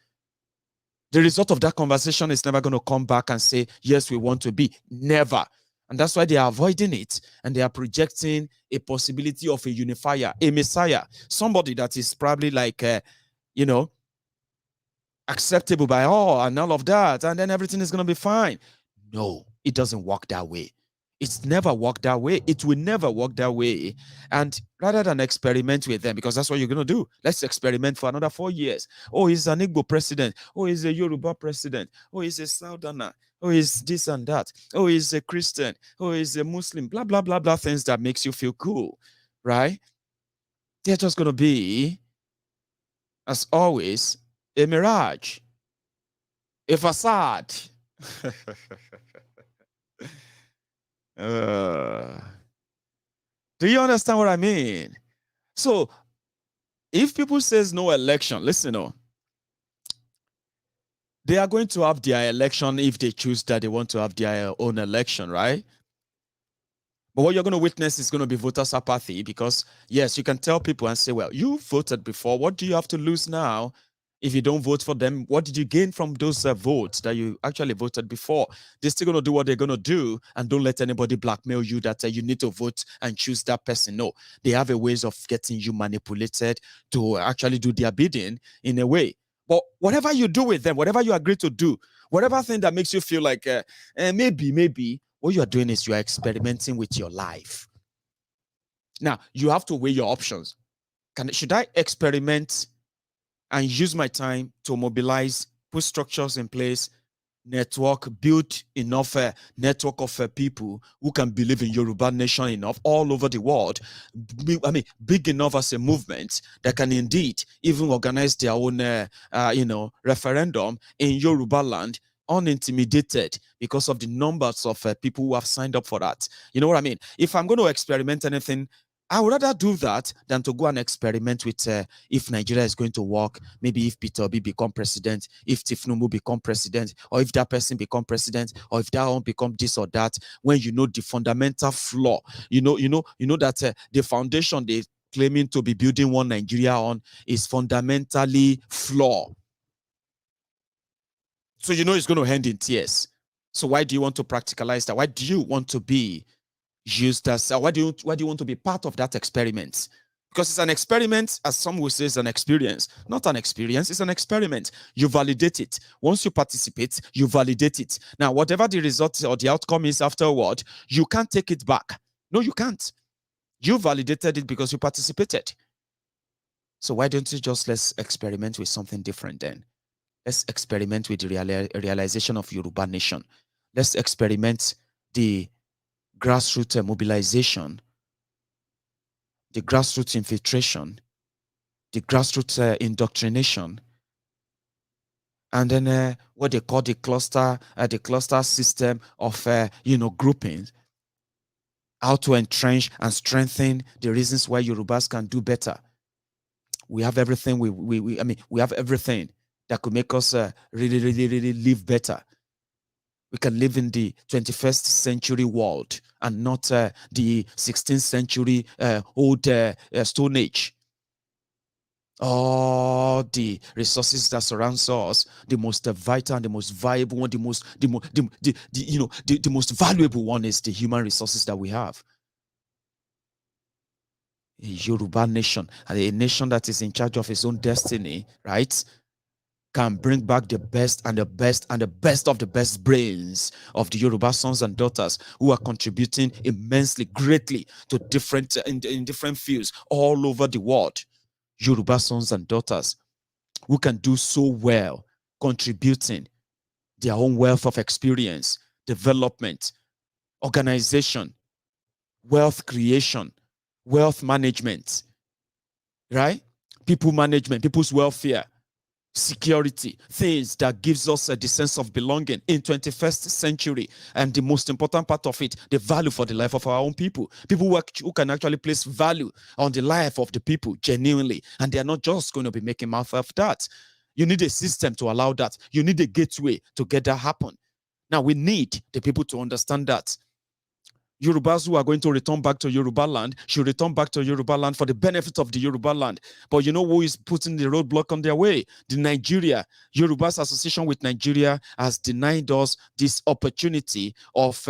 The result of that conversation is never going to come back and say, yes, we want to be. Never. And that's why they are avoiding it. And they are projecting a possibility of a unifier, a messiah, somebody that is probably like, acceptable by all and all of that. And then everything is going to be fine. No, it doesn't work that way. It's never worked that way. It will never work that way. And rather than experiment with them, because that's what you're going to do, let's experiment for another 4 years. Oh, he's an Igbo president. Oh, he's a Yoruba president. Oh, he's a Southerner. Oh, he's this and that. Oh, he's a Christian. Oh, he's a Muslim. Blah, blah, blah, blah. Things that makes you feel cool, right? They're just going to be, as always, a mirage, a facade. Do you understand what I mean? So, if people says no election, listen, they are going to have their election if they choose that they want to have their own election, right? But what you're going to witness is going to be voters' apathy because, yes, you can tell people and say, well, you voted before. What do you have to lose now? If you don't vote for them, what did you gain from those votes that you actually voted before? They're still going to do what they're going to do, and don't let anybody blackmail you that you need to vote and choose that person. No, they have a ways of getting you manipulated to actually do their bidding in a way. But whatever you do with them, whatever you agree to do, whatever thing that makes you feel like maybe, what you are doing is you are experimenting with your life. Now, you have to weigh your options. Should I experiment and use my time to mobilize, put structures in place, network, build enough network of people who can believe in Yoruba nation enough all over the world, big enough as a movement that can indeed even organize their own, referendum in Yoruba land, unintimidated because of the numbers of people who have signed up for that. You know what I mean? If I'm going to experiment anything, I would rather do that than to go and experiment with if Nigeria is going to work, maybe if Peter Obi become president, if Tinubu become president, or if that person become president, or if that one become this or that, when you know the fundamental flaw, you know that the foundation they claiming to be building One Nigeria on is fundamentally flawed. So you know it's going to end in tears. So why do you want to practicalize that? Why do you want to be used as why do you want to be part of that experiment? Because it's an experiment, as some will say, it's an experience. Not an experience, it's an experiment. You validate it. Once you participate, you validate it. Now, whatever the result or the outcome is afterward, you can't take it back. No, you can't. You validated it because you participated. So why don't you just let's experiment with something different then? Let's experiment with the realization of Yoruba nation. Let's experiment the grassroots mobilization, the grassroots infiltration, the grassroots indoctrination, and then what they call the cluster system of groupings, how to entrench and strengthen the reasons why Yorubas can do better. We have everything. We have everything that could make us really live better. We can live in the 21st century world and not the 16th century old Stone Age. All the resources that surrounds us, the most vital and the most viable one, the most valuable one is the human resources that we have. A Yoruba nation, a nation that is in charge of its own destiny, right? Can bring back the best and the best and the best of the best brains of the Yoruba sons and daughters who are contributing immensely, greatly to different in different fields all over the world. Yoruba sons and daughters who can do so well, contributing their own wealth of experience, development, organization, wealth creation, wealth management, right? People management, people's welfare, security, things that gives us the sense of belonging in 21st century. And the most important part of it, the value for the life of our own people who can actually place value on the life of the people genuinely, and they are not just going to be making mouth of that. You need a system to allow that. You need a gateway to get that happen. Now we need the people to understand that Yorubas who are going to return back to Yoruba land should return back to Yoruba land for the benefit of the Yoruba land. But you know who is putting the roadblock on their way? The Nigeria. Yoruba's association with Nigeria has denied us this opportunity of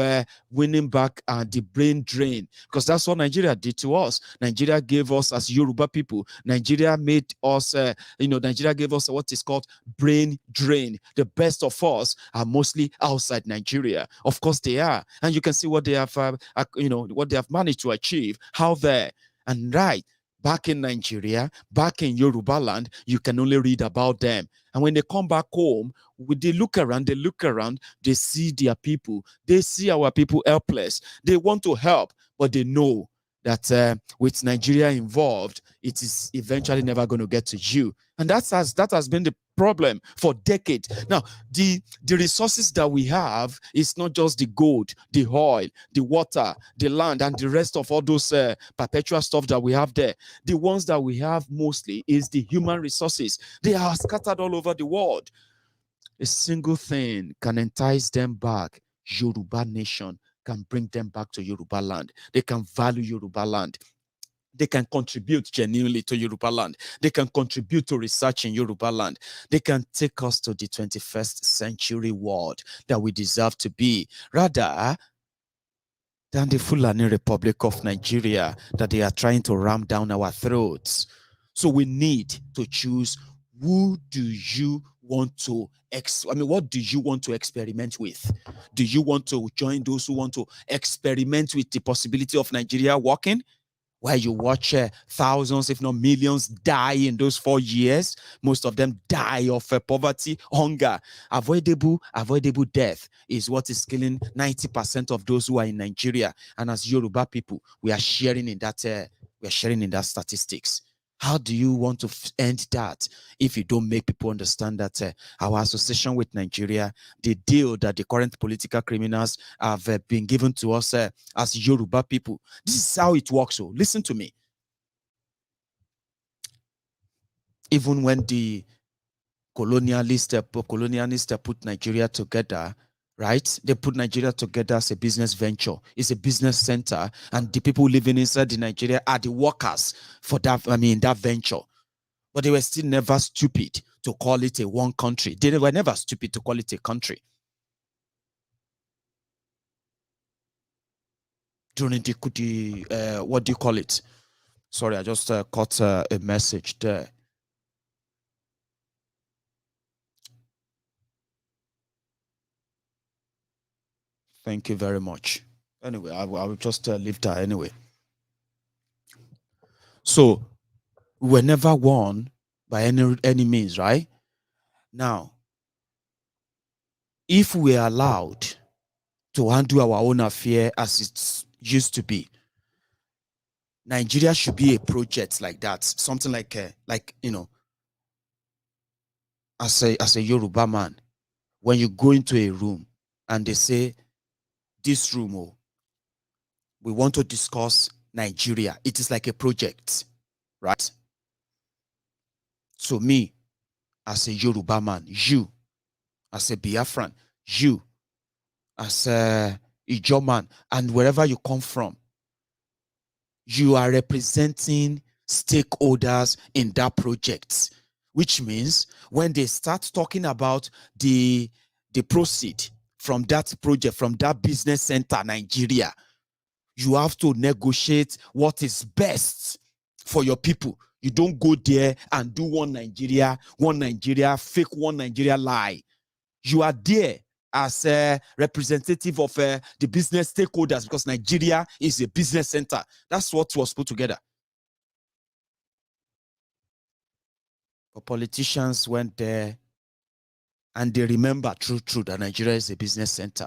winning back the brain drain, because that's what Nigeria did to us. Nigeria gave us, as Yoruba people, Nigeria made us, Nigeria gave us what is called brain drain. The best of us are mostly outside Nigeria. Of course they are. And you can see what they have what they have managed to achieve, how there. And right, back in Nigeria, back in Yoruba land, you can only read about them. And when they come back home, they look around, they see their people, they see our people helpless. They want to help, but they know that with Nigeria involved, it is eventually never going to get to you. And that has been the problem for decades. Now, the resources that we have is not just the gold, the oil, the water, the land, and the rest of all those perpetual stuff that we have there. The ones that we have mostly is the human resources. They are scattered all over the world. A single thing can entice them back. Yoruba nation can bring them back to Yoruba land. They can value Yoruba land. They can contribute genuinely to Yoruba land. They can contribute to research in Yoruba land. They can take us to the 21st century world that we deserve to be, rather than the Fulani Republic of Nigeria that they are trying to ram down our throats. So we need to choose, who do you want to what do you want to experiment with? Do you want to join those who want to experiment with the possibility of Nigeria working, where you watch thousands, if not millions, die in those 4 years? Most of them die of poverty, hunger. Avoidable death is what is killing 90% of those who are in Nigeria. And as Yoruba people, we are sharing in that statistics. How do you want to end that if you don't make people understand that our association with Nigeria, the deal that the current political criminals have been given to us as Yoruba people, this is how it works. So listen to me. Even when the colonialists put Nigeria together, right? They put Nigeria together as a business venture. It's a business center, and the people living inside the Nigeria are the workers for that, that venture. But they were still never stupid to call it a one country. They were never stupid to call it a country. During the what do you call it? Sorry, I just caught a message there. Thank you very much. Anyway, I will just leave that anyway. So, we were never won by any means, right? Now, if we are allowed to handle our own affair as it used to be, Nigeria should be a project like that. Something like as a Yoruba man, when you go into a room and they say, this room, we want to discuss Nigeria. It is like a project, right? So me, as a Yoruba man, you, as a Biafran, you, as a Igbo man, and wherever you come from, you are representing stakeholders in that project, which means when they start talking about the proceed from that project, from that business center, Nigeria, you have to negotiate what is best for your people. You don't go there and do one Nigeria, fake one Nigeria lie. You are there as a representative of the business stakeholders, because Nigeria is a business center. That's what was put together. But politicians went there and they remember true that Nigeria is a business center.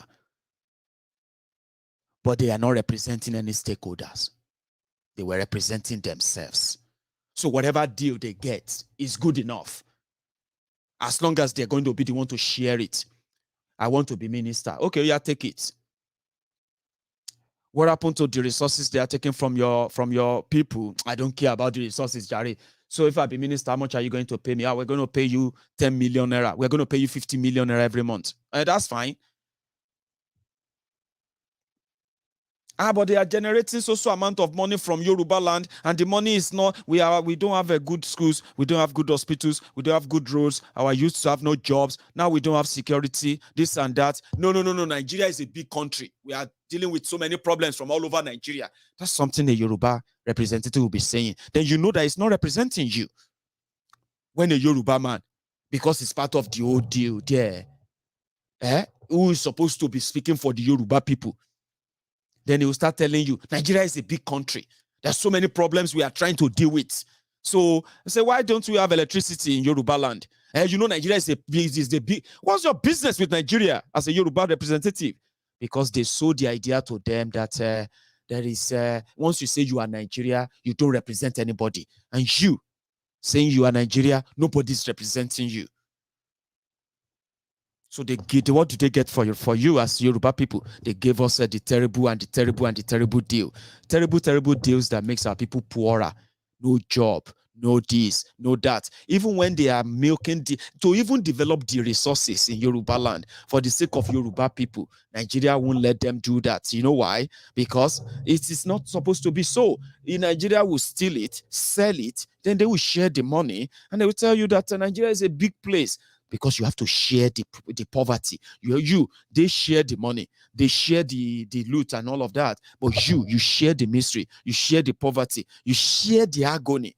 But they are not representing any stakeholders. They were representing themselves. So whatever deal they get is good enough, as long as they're going to be the one to share it. I want to be minister. Okay, yeah, take it. What happened to the resources they are taking from your people? I don't care about the resources, Jerry. So if I be minister, how much are you going to pay me? We're going to pay you 10 million naira. We're going to pay you 50 million naira every month. That's fine. But they are generating so amount of money from Yoruba land, and the money is not. We don't have good schools, we don't have good hospitals, we don't have good roads. Our youth have no jobs. Now we don't have security, this and that. No. Nigeria is a big country. We are dealing with so many problems from all over Nigeria. That's something a Yoruba representative will be saying. Then you know that it's not representing you. When a Yoruba man, because it's part of the old deal there, who is supposed to be speaking for the Yoruba people, then he will start telling you, Nigeria is a big country. There's so many problems we are trying to deal with. So I say, why don't we have electricity in Yoruba land? You know, Nigeria is the big. What's your business with Nigeria as a Yoruba representative? Because they sold the idea to them that there is once you say you are Nigeria, you don't represent anybody, and you saying you are Nigeria, nobody's representing you. So what do they get for you as Yoruba people? They gave us the terrible and the terrible and the terrible deal. Terrible deals that makes our people poorer. No job, no this, no that. Even when they are milking to even develop the resources in Yoruba land for the sake of Yoruba people, Nigeria won't let them do that. You know why? Because it is not supposed to be so. In Nigeria will steal it, sell it, then they will share the money, and they will tell you that Nigeria is a big place. Because you have to share the poverty. They share the money, they share the loot and all of that. But you share the misery, you share the poverty, you share the agony.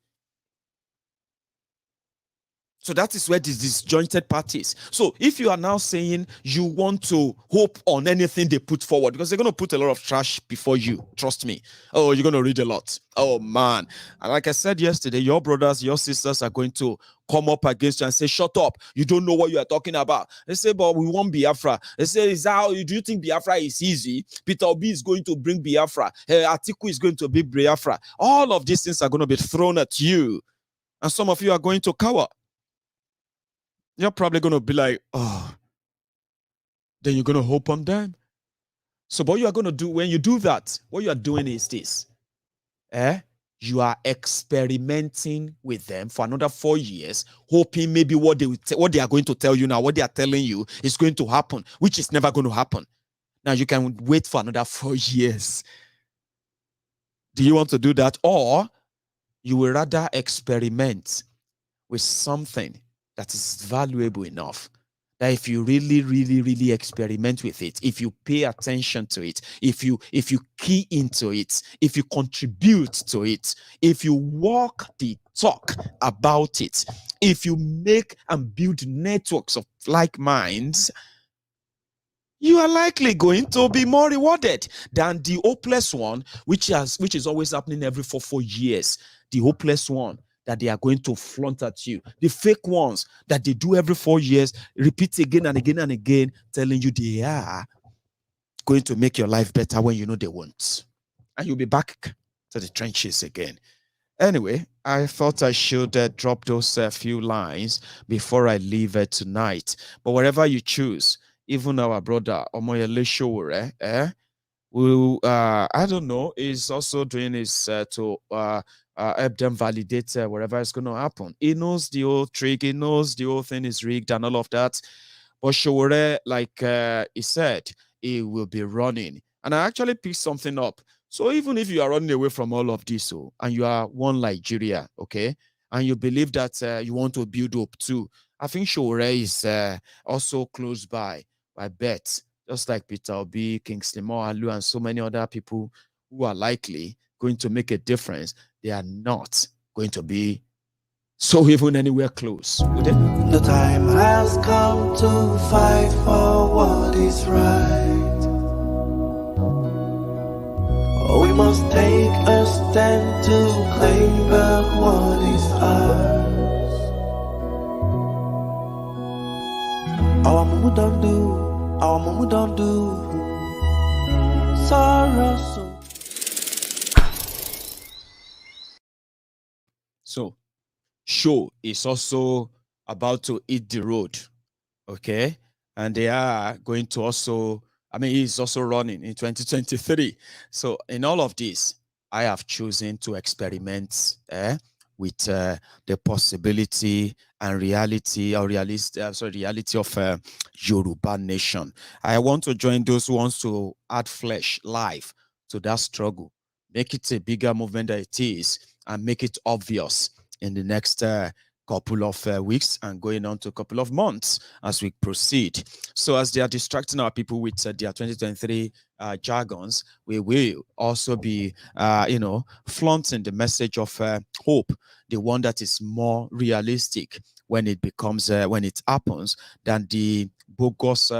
So that is where this disjointed parties. So if you are now saying you want to hope on anything they put forward, because they're going to put a lot of trash before you, trust me. Oh, you're going to read a lot. Oh, man. And like I said yesterday, your brothers, your sisters are going to come up against you and say, shut up. You don't know what you are talking about. They say, but we want Biafra. They say, do you think Biafra is easy? Peter Obi is going to bring Biafra. Atiku is going to be Biafra. All of these things are going to be thrown at you. And some of you are going to cower. You're probably going to be like, oh, then you're going to hope on them. So what you are going to do when you do that, what you are doing is this. You are experimenting with them for another 4 years, hoping maybe what they are going to tell you now, what they are telling you is going to happen, which is never going to happen. Now you can wait for another 4 years. Do you want to do that? Or you will rather experiment with something that is valuable enough that if you really experiment with it, if you pay attention to it, if you key into it, if you contribute to it, if you walk the talk about it, if you make and build networks of like minds, you are likely going to be more rewarded than the hopeless one, which is always happening every 4 years. The hopeless one that they are going to flaunt at you. The fake ones that they do every 4 years, repeat again and again and again, telling you they are going to make your life better when you know they won't. And you'll be back to the trenches again. Anyway, I thought I should drop those few lines before I leave tonight. But whatever you choose, even our brother Omoyele Showore, who I don't know, is also doing his to help them validate whatever is going to happen. He knows the old trick, he knows the whole thing is rigged and all of that. But Showore, like he said, he will be running. And I actually picked something up. So even if you are running away from all of this, and you are one Nigeria, okay, and you believe that you want to build up too, I think Showore is also close by, I bet. Just like Peter Obi, Kingsley Mohalu, and so many other people who are likely going to make a difference, they are not going to be so even anywhere close. Would they? The time has come to fight for what is right. We must take a stand to claim back what is ours. Our mumu don't do, our mumu don't do. Sorrow. So, Show is also about to hit the road, okay? And they are going to also, he's also running in 2023. So, in all of this, I have chosen to experiment with the possibility and reality of Yoruba nation. I want to join those who wants to add flesh, life to that struggle, make it a bigger movement than it is, and make it obvious in the next couple of weeks and going on to a couple of months as we proceed. So as they are distracting our people with their 2023 jargons, we will also be, flaunting the message of hope, the one that is more realistic when it becomes, when it happens, than the bogus,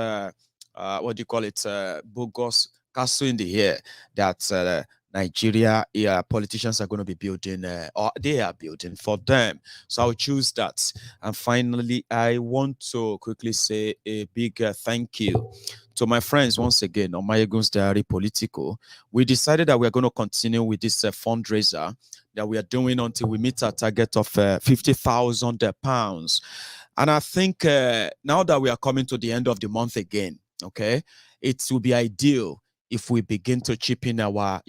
bogus castle in the air that Nigeria, politicians are going to be building, or they are building for them. So I'll choose that. And finally, I want to quickly say a big thank you to my friends once again on Maiyegun's Diary Politico. We decided that we're going to continue with this fundraiser that we are doing until we meet our target of £50,000. And I think now that we are coming to the end of the month again, okay, it will be ideal if we begin to chip in our,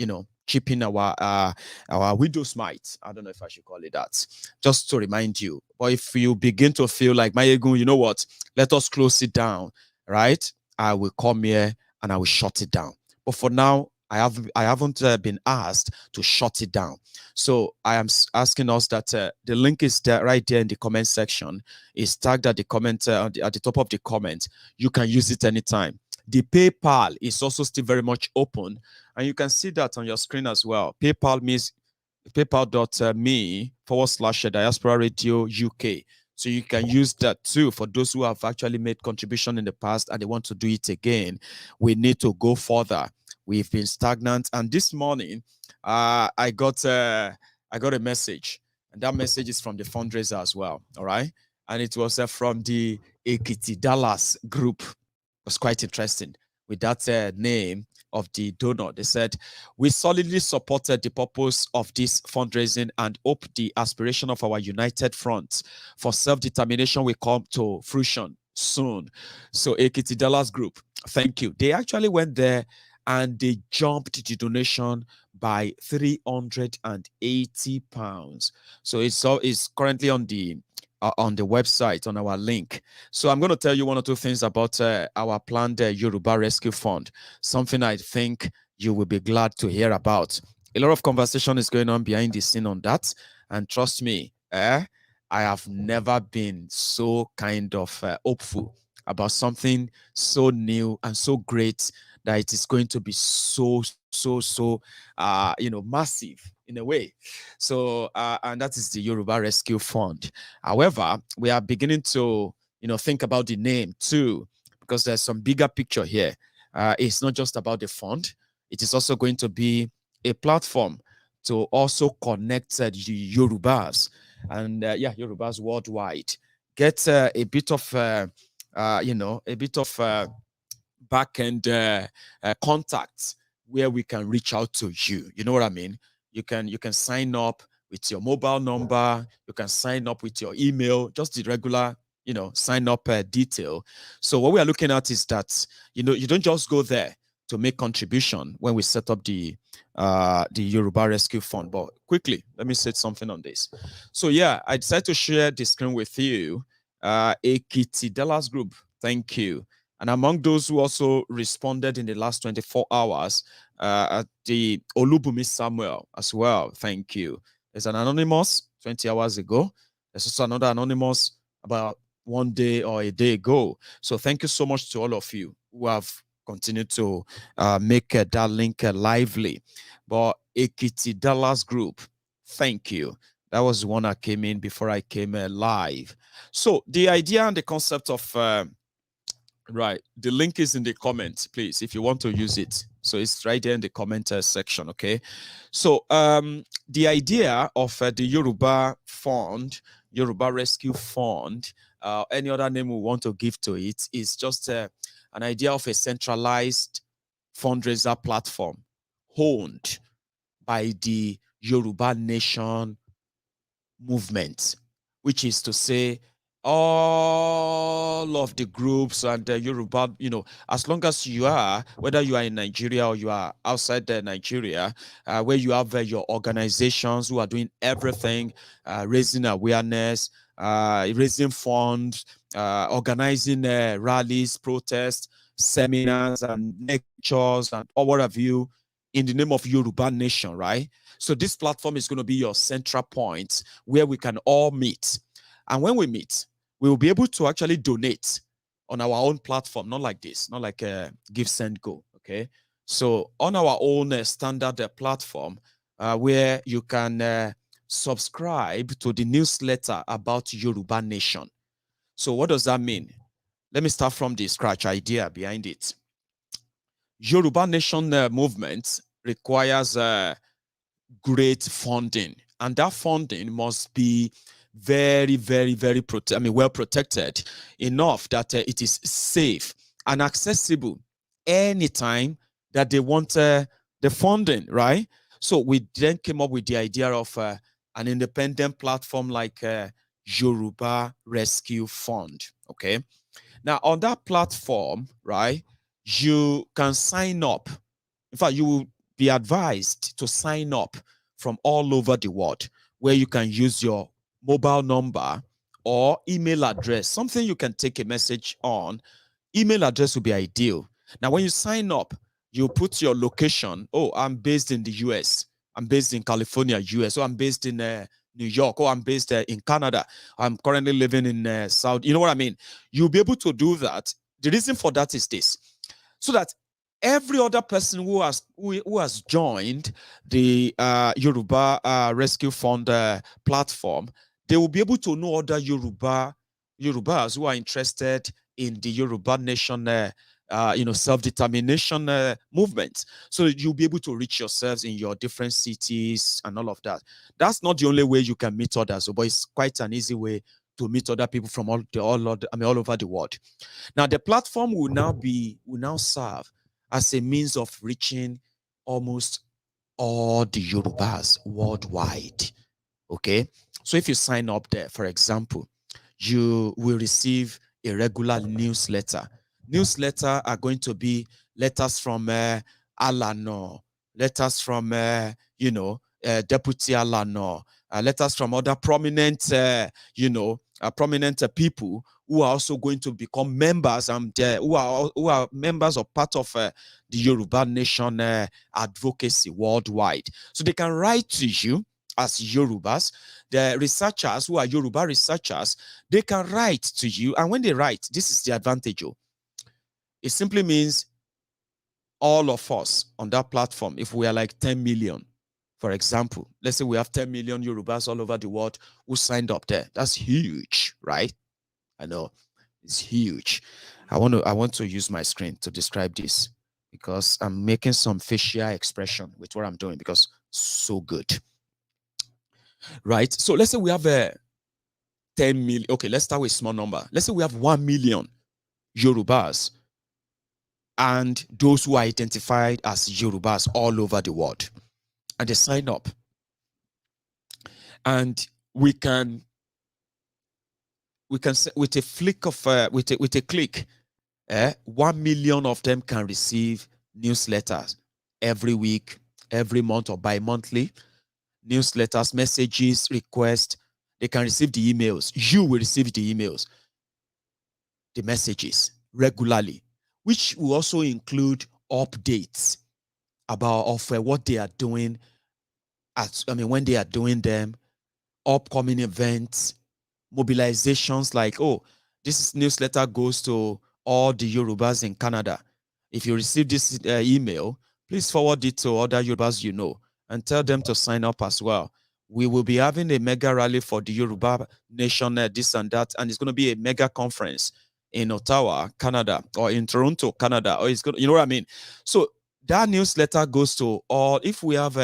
our widow's mite. I don't know if I should call it that, just to remind you. But if you begin to feel like, Maiyegun, you know what, let us close it down, right? I will come here and I will shut it down. But for now, I haven't been asked to shut it down. So I am asking us that the link is there, right there in the comment section. It's tagged at the comment at the top of the comment. You can use it anytime. The PayPal is also still very much open, and you can see that on your screen as well. PayPal means paypal.me/diaspora radio UK. So you can use that too for those who have actually made contribution in the past and they want to do it again. We need to go further. We've been stagnant. And this morning, I got a message, and that message is from the fundraiser as well. All right, and it was from the Ekiti Dallas group. It was quite interesting with that name of the donor. They said, we solidly supported the purpose of this fundraising and hope the aspiration of our united front for self-determination will come to fruition soon. So Ekiti Dallas group, thank you. They actually went there and they jumped the donation by £380. So it's currently on the website, on our link. So I'm going to tell you one or two things about our planned Yoruba Rescue Fund, something I think you will be glad to hear about. A lot of conversation is going on behind the scene on that. And trust me, I have never been so kind of hopeful about something so new and so great that it is going to be so massive in a way. So and that is the Yoruba Rescue Fund. However, we are beginning to think about the name too, because there's some bigger picture here. It's not just about the fund. It is also going to be a platform to also connect the Yorubas and Yorubas worldwide. Get a bit of back-end contacts where we can reach out to you. You know what I mean? You can sign up with your mobile number. You can sign up with your email, just the regular, sign up detail. So what we are looking at is that, you don't just go there to make contribution when we set up the Yoruba Rescue Fund. But quickly, let me say something on this. So yeah, I decided to share the screen with you. Ekiti Dallas Group, thank you. And among those who also responded in the last 24 hours, the Olubumi Samuel as well, thank you. There's an anonymous 20 hours ago. There's also another anonymous about 1 day or a day ago. So thank you so much to all of you who have continued to make that link lively. But Ekiti Dallas Group, thank you. That was the one that came in before I came live. So the idea and the concept of right, the link is in the comments, please, if you want to use it. So it's right there in the comment section, okay? So the idea of the Yoruba Fund, Yoruba Rescue Fund, any other name we want to give to it, is just an idea of a centralized fundraiser platform owned by the Yoruba Nation movement, which is to say, all of the groups and the Yoruba, as long as you are, whether you are in Nigeria or you are outside Nigeria, where you have your organizations who are doing everything, raising awareness, raising funds, organizing rallies, protests, seminars, and lectures, and all what have you, in the name of Yoruba Nation, right? So this platform is going to be your central point where we can all meet. And when we meet, we will be able to actually donate on our own platform, not like this, not like Give, Send, Go, okay? So on our own standard platform, where you can subscribe to the newsletter about Yoruba Nation. So what does that mean? Let me start from the scratch idea behind it. Yoruba Nation movement requires great funding, and that funding must be very, very, very well protected enough that it is safe and accessible anytime that they want the funding, right? So we then came up with the idea of an independent platform like Yoruba Rescue Fund. Okay. Now on that platform, right, you can sign up. In fact, you will be advised to sign up from all over the world, where you can use your mobile number or email address, something you can take a message on. Email address will be ideal. Now, when you sign up, you put your location. Oh, I'm based in the US. I'm based in California, US. So I'm based in New York. Oh, I'm based in Canada. I'm currently living in South. You know what I mean? You'll be able to do that. The reason for that is this, so that every other person who has joined the Yoruba Rescue Fund platform, they will be able to know other Yorubas who are interested in the Yoruba nation, self-determination movement. So you'll be able to reach yourselves in your different cities and all of that. That's not the only way you can meet others, but it's quite an easy way to meet other people from all over the world. Now the platform will now serve as a means of reaching almost all the Yorubas worldwide. Okay, so if you sign up there, for example, you will receive a regular newsletter. Newsletter are going to be letters from Alano, letters from Deputy Alano, letters from other prominent prominent people who are also going to become members and who are members or part of the Yoruba nation advocacy worldwide. So they can write to you as Yorubas. The researchers who are Yoruba researchers, they can write to you. And when they write, this is the advantage. It simply means all of us on that platform, if we are like 10 million, for example, let's say we have 10 million Yorubas all over the world who signed up there. That's huge, right? I know it's huge. I want to use my screen to describe this because I'm making some facial expression with what I'm doing because so good. Right? So let's say we have 10 million. Okay, let's start with a small number. Let's say we have 1 million Yorubas and those who are identified as Yorubas all over the world. And they sign up. And we can with a flick of with a click, 1 million of them can receive newsletters every week, every month, or bi-monthly. Newsletters, messages, requests. They can receive the emails. You will receive the emails, the messages regularly, which will also include updates about what they are doing when they are doing them, upcoming events, mobilizations like, oh, this newsletter goes to all the Yorubas in Canada. If you receive this email, please forward it to other Yorubas you know and tell them to sign up as well. We will be having a mega rally for the Yoruba nation, this and that, and it's going to be a mega conference in Ottawa, Canada, or in Toronto, Canada, or it's going to, you know what I mean? So that newsletter goes to all, if we have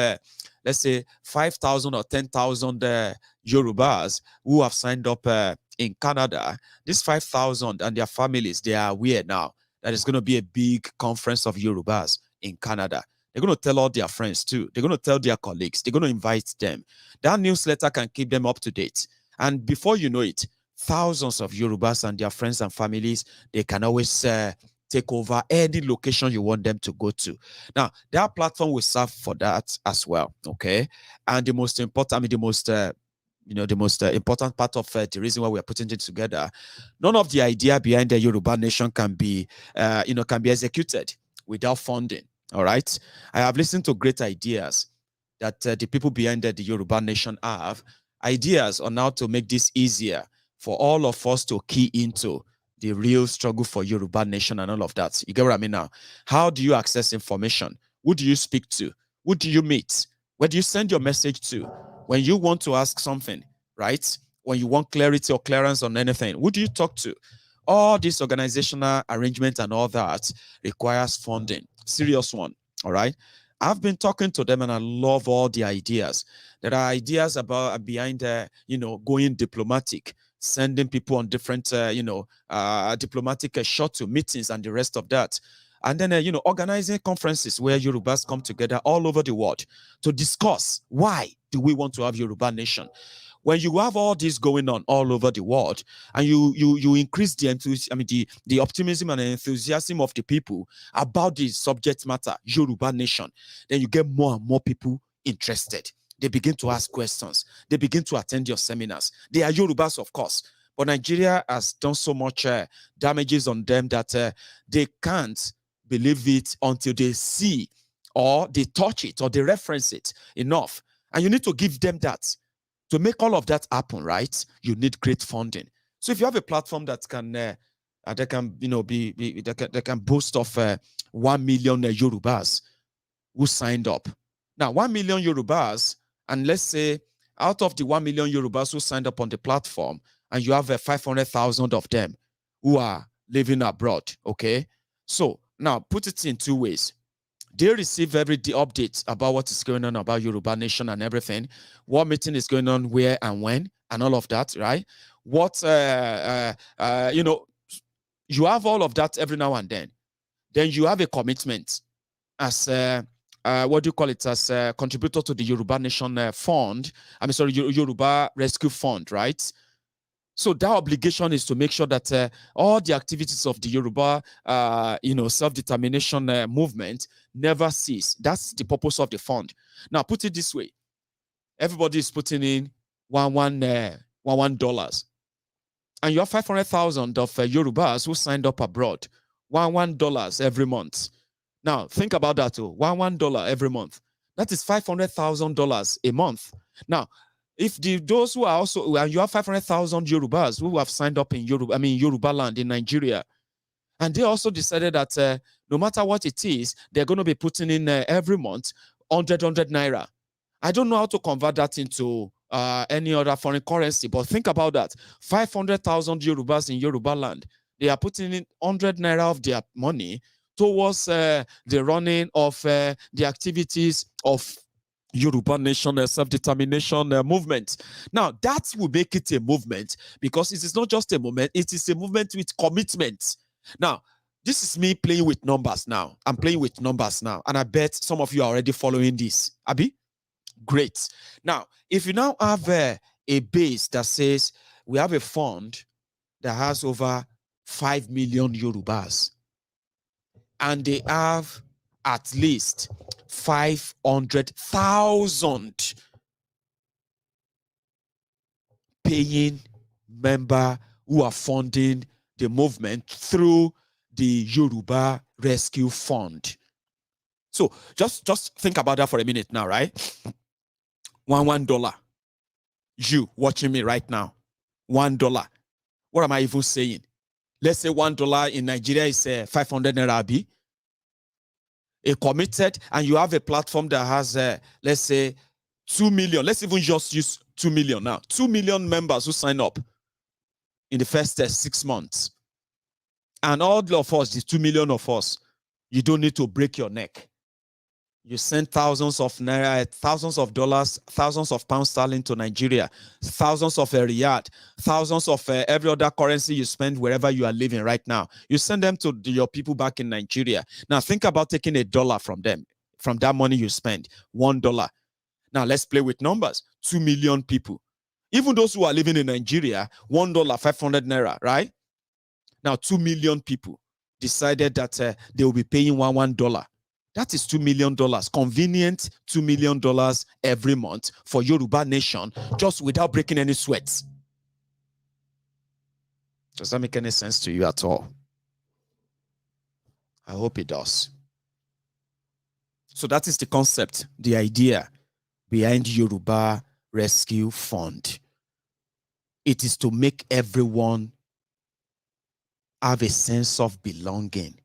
let's say 5,000 or 10,000 Yorubas who have signed up in Canada, these 5,000 and their families, they are aware now that it's going to be a big conference of Yorubas in Canada. They're going to tell all their friends too. They're going to tell their colleagues. They're going to invite them. That newsletter can keep them up to date. And before you know it, thousands of Yorubas and their friends and families, they can always take over any location you want them to go to. Now, that platform will serve for that as well, okay? And the most important, the most important part of the reason why we are putting it together, none of the idea behind the Yoruba nation can be executed without funding, all right? I have listened to great ideas that the people behind the Yoruba nation have, ideas on how to make this easier for all of us to key into the real struggle for Yoruba nation and all of that. You get what I mean now? How do you access information? Who do you speak to? Who do you meet? Where do you send your message to? When you want to ask something, right? When you want clarity or clearance on anything, who do you talk to? All this organizational arrangement and all that requires funding. Serious one, all right? I've been talking to them and I love all the ideas. There are ideas about behind, going diplomatic, sending people on different, diplomatic shuttle meetings and the rest of that. And then, organizing conferences where Yorubas come together all over the world to discuss why do we want to have Yoruba nation. When you have all this going on all over the world, and you increase the optimism and enthusiasm of the people about the subject matter, Yoruba nation, then you get more and more people interested. They begin to ask questions. They begin to attend your seminars. They are Yorubas, of course, but Nigeria has done so much damages on them that they can't believe it until they see or they touch it or they reference it enough. And you need to give them that. To make all of that happen, right, you need great funding. So if you have a platform that can, that can boast of 1 million Yorubas who signed up. Now, 1 million Yorubas, and let's say out of the 1 million Yorubas who signed up on the platform, and you have 500,000 of them who are living abroad, okay? So now put it in two ways. They receive every updates about what is going on about Yoruba nation and everything. What meeting is going on, where and when, and all of that, right? What, you have all of that every now and then. Then you have a commitment as, what do you call it, as a contributor to the Yoruba Nation Fund. Yoruba Rescue Fund, right? So that obligation is to make sure that all the activities of the Yoruba, self-determination movement never cease. That's the purpose of the fund. Now, put it this way: everybody is putting in $1, and you have 500,000 of Yorubas who signed up abroad. $1 every month. Now, think about that too. $1 every month. That is $500,000 a month. Now, if those who are also, and you have 500,000 Yorubas who have signed up in Yoruba land in Nigeria, and they also decided that no matter what it is, they're going to be putting in every month 100 naira. I don't know how to convert that into any other foreign currency, but think about that. 500,000 Yorubas in Yoruba land, they are putting in 100 naira of their money towards the running of the activities of Yoruba Nation self-determination movement. Now, that will make it a movement, because it is not just a movement, it is a movement with commitment. Now, this is me playing with numbers now. I'm playing with numbers now, and I bet some of you are already following this. Abi? Great. Now, if you now have a base that says we have a fund that has over 5 million Yorubas, and they have at least 500,000 paying member who are funding the movement through the Yoruba Rescue Fund. So just think about that for a minute now, right? $1. You watching me right now, $1. What am I even saying? Let's say $1 in Nigeria is 500 naira. A committed, and you have a platform that has, let's say, 2 million. Let's even just use 2 million now. 2 million members who sign up in the first 6 months. And all of us, the 2 million of us, you don't need to break your neck. You send thousands of naira, thousands of dollars, thousands of pounds sterling to Nigeria, thousands of riyal, thousands of every other currency you spend wherever you are living right now. You send them to your people back in Nigeria. Now think about taking $1 from them, from that money you spend, $1. Now let's play with numbers. 2 million people. Even those who are living in Nigeria, $1, 500 naira, right? Now 2 million people decided that they will be paying $1. That is $2 million, convenient $2 million every month for Yoruba Nation, just without breaking any sweats. Does that make any sense to you at all? I hope it does. So that is the concept, the idea behind Yoruba Rescue Fund. It is to make everyone have a sense of belonging.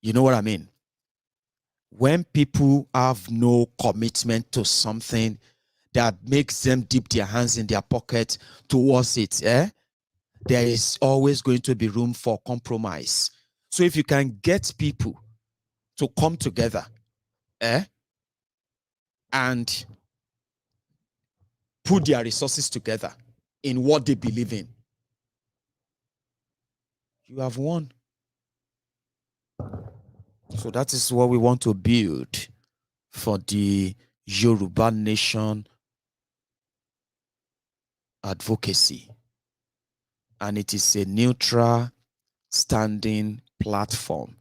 You know what I mean? When people have no commitment to something that makes them dip their hands in their pocket towards it, there is always going to be room for compromise. So if you can get people to come together and put their resources together in what they believe in, you have won. So that is what we want to build for the Yoruba Nation advocacy. And it is a neutral standing platform.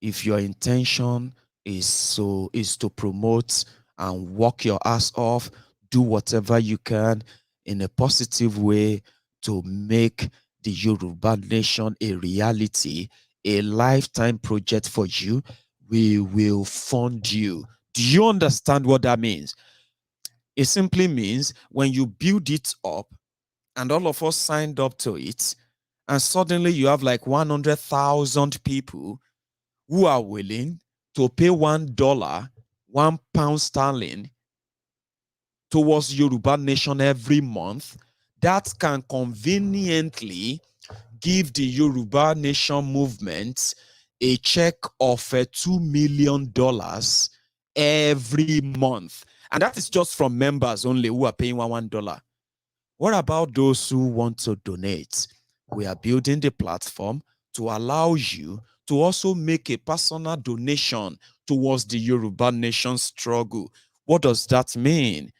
If your intention is to promote and work your ass off, do whatever you can in a positive way to make the Yoruba Nation a reality, a lifetime project for you, we will fund you. Do you understand what that means? It simply means when you build it up and all of us signed up to it, and suddenly you have like 100,000 people who are willing to pay $1, £1 towards Yoruba Nation every month, that can conveniently give the Yoruba Nation movement a check of $2 million every month. And that is just from members only who are paying $1. What about those who want to donate? We are building the platform to allow you to also make a personal donation towards the Yoruba Nation struggle. What does that mean?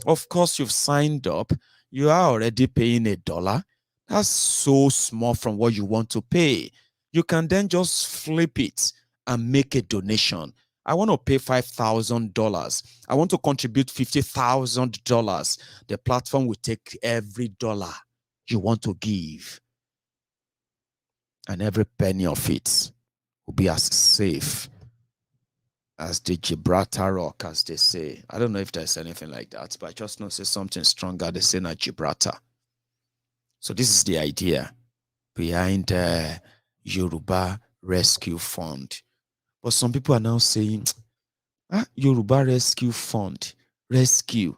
Of course, you've signed up. You are already paying $1. That's so small from what you want to pay. You can then just flip it and make a donation. I want to pay $5,000. I want to contribute $50,000. The platform will take every dollar you want to give, and every penny of it will be as safe as the Gibraltar Rock, as they say. I don't know if there's anything like that, but I just know say something stronger. They say not Gibraltar. So this is the idea behind Yoruba Rescue Fund. But some people are now saying, Yoruba Rescue Fund, rescue.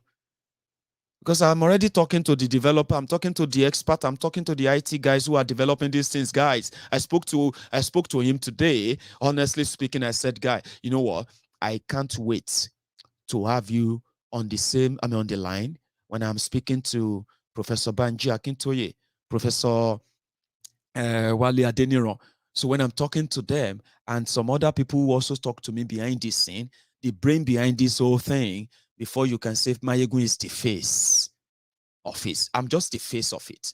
Because I'm already talking to the developer, I'm talking to the expert, I'm talking to the IT guys who are developing these things. Guys, I spoke to him today. Honestly speaking, I said, guy, you know what? I can't wait to have you on the line when I'm speaking to Professor Banji Akintoye, Professor Wale Adeniran. So when I'm talking to them and some other people who also talk to me behind this scene, the brain behind this whole thing, before you can say Maiyegun is the face of it. I'm just the face of it.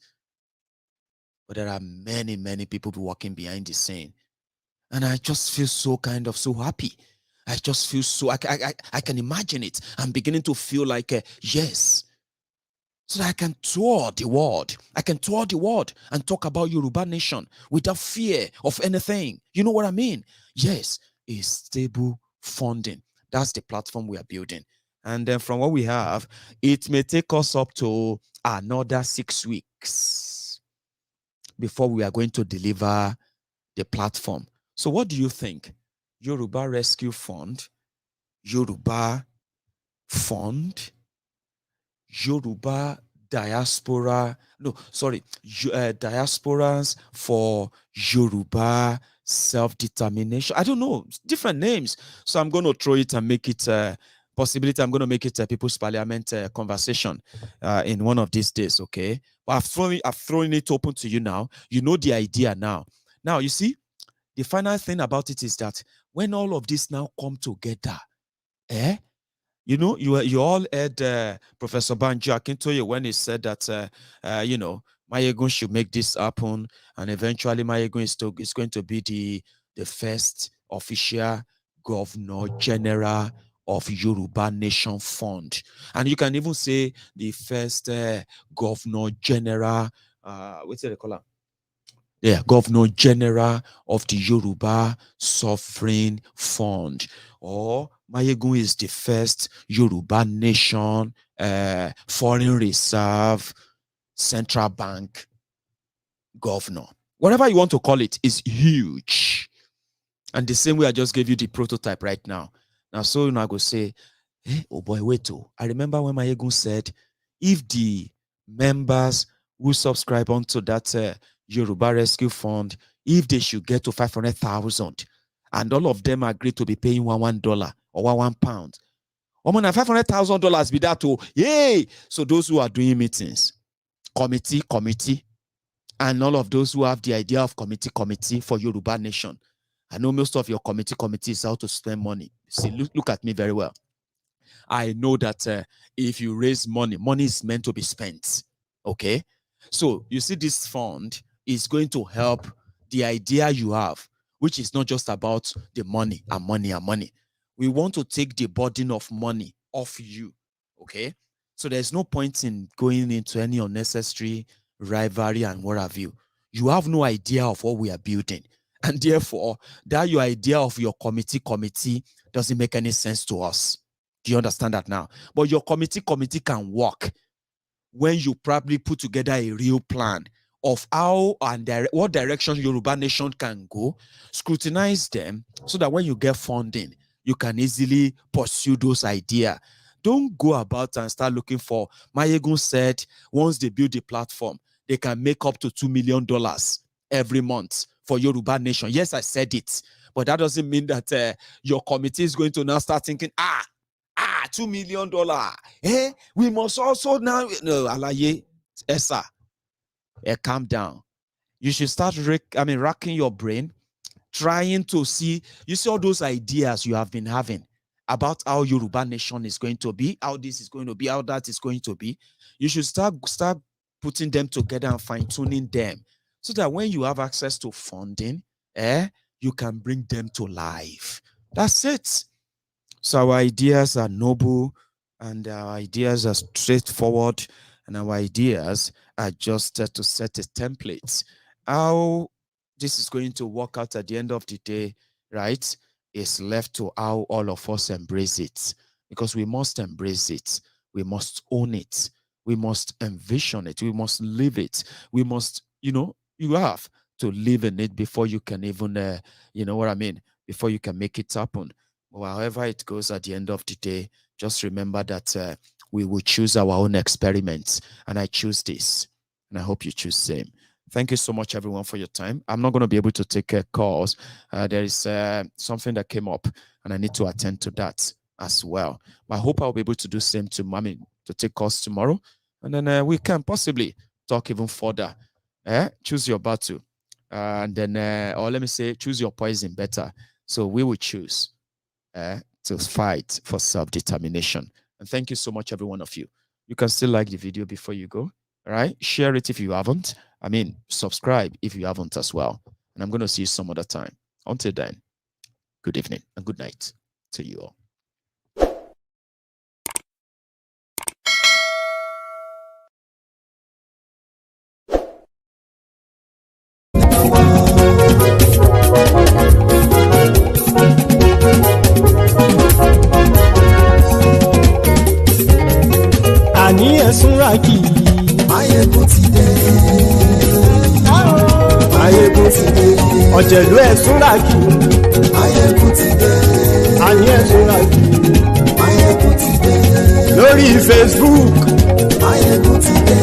But there are many, many people working behind the scene. And I just feel so happy. I just feel so, I can imagine it. I'm beginning to feel like, yes, so that I can tour the world. I can tour the world and talk about Yoruba Nation without fear of anything. You know what I mean? Yes, a stable funding. That's the platform we are building. And then from what we have, it may take us up to another 6 weeks before we are going to deliver the platform. So what do you think? Yoruba Rescue Fund, Yoruba Fund, Yoruba Diaspora, Diasporans for Yoruba Self-Determination. I don't know, different names. So I'm going to throw it and make it possibility. I'm going to make it a People's Parliament conversation in one of these days, okay? But I've thrown it open to you now. You know the idea now. Now, you see, the final thing about it is that when all of this now come together, you know, you all heard Professor Banji Akintoye when he said that, you know, Maiyegun should make this happen, and eventually Maiyegun is going to be the first official Governor General of Yoruba Nation Fund. And you can even say the first Governor General, what's it they call him? Yeah, Governor General of the Yoruba Sovereign Fund. Or Maiyegun is the first Yoruba Nation Foreign Reserve Central Bank Governor. Whatever you want to call it is huge. And the same way I just gave you the prototype right now. Now, so you know, I go say, hey, oh boy, wait. I remember when Maiyegun said, if the members who subscribe onto that Yoruba Rescue Fund, if they should get to 500,000 and all of them agree to be paying $1, or £1. Na $500,000 be that. Oh, yay! So those who are doing meetings, committee, and all of those who have the idea of committee for Yoruba nation. I know most of your committee is how to spend money. See, look at me very well. I know that if you raise money is meant to be spent. Okay? So you see, this fund is going to help the idea you have, which is not just about the money and money. We want to take the burden of money off you. Okay? So there's no point in going into any unnecessary rivalry and what have you. You have no idea of what we are building. And therefore, that your idea of your committee doesn't make any sense to us. Do you understand that now? But your committee can work when you probably put together a real plan of how and what direction Yoruba nation can go, scrutinize them so that when you get funding, you can easily pursue those ideas. Don't go about and start looking for, Maiyegun said, once they build the platform, they can make up to $2 million every month for Yoruba nation. Yes, I said it, but that doesn't mean that your committee is going to now start thinking, $2 million. We must also now, no, alaye, Esa, calm down. You should start racking your brain, trying to see, you see all those ideas you have been having about how Yoruba nation is going to be, how this is going to be, how that is going to be. You should start putting them together and fine-tuning them so that when you have access to funding, you can bring them to life. That's it. So our ideas are noble, and our ideas are straightforward, and our ideas are just to set a template. How this is going to work out at the end of the day, right, is left to how all of us embrace it. Because we must embrace it. We must own it. We must envision it. We must live it. We must, you have to live in it before you can even, before you can make it happen. Well, however it goes at the end of the day, just remember that we will choose our own experiments. And I choose this. And I hope you choose the same. Thank you so much, everyone, for your time. I'm not going to be able to take calls. There is something that came up, and I need to attend to that as well. But I hope I'll be able to do the same to take calls tomorrow. And then we can possibly talk even further. Choose your battle. And then, or let me say, choose your poison better. So we will choose to fight for self-determination. And thank you so much, every one of you. You can still like the video before you go. All right? Share it if you haven't. Subscribe if you haven't as well. And I'm going to see you some other time. Until then, good evening and good night to you all. Àní ẹ̀sùnra kì í. Maiyegun ti dé. Maiyegun ti dé. Ọ̀jẹ̀lú ẹ̀sùnra kì í. Maiyegun ti dé. Àní ẹ̀sùnra kì í. Maiyegun ti dé. Lórí Facebook. Maiyegun ti dé.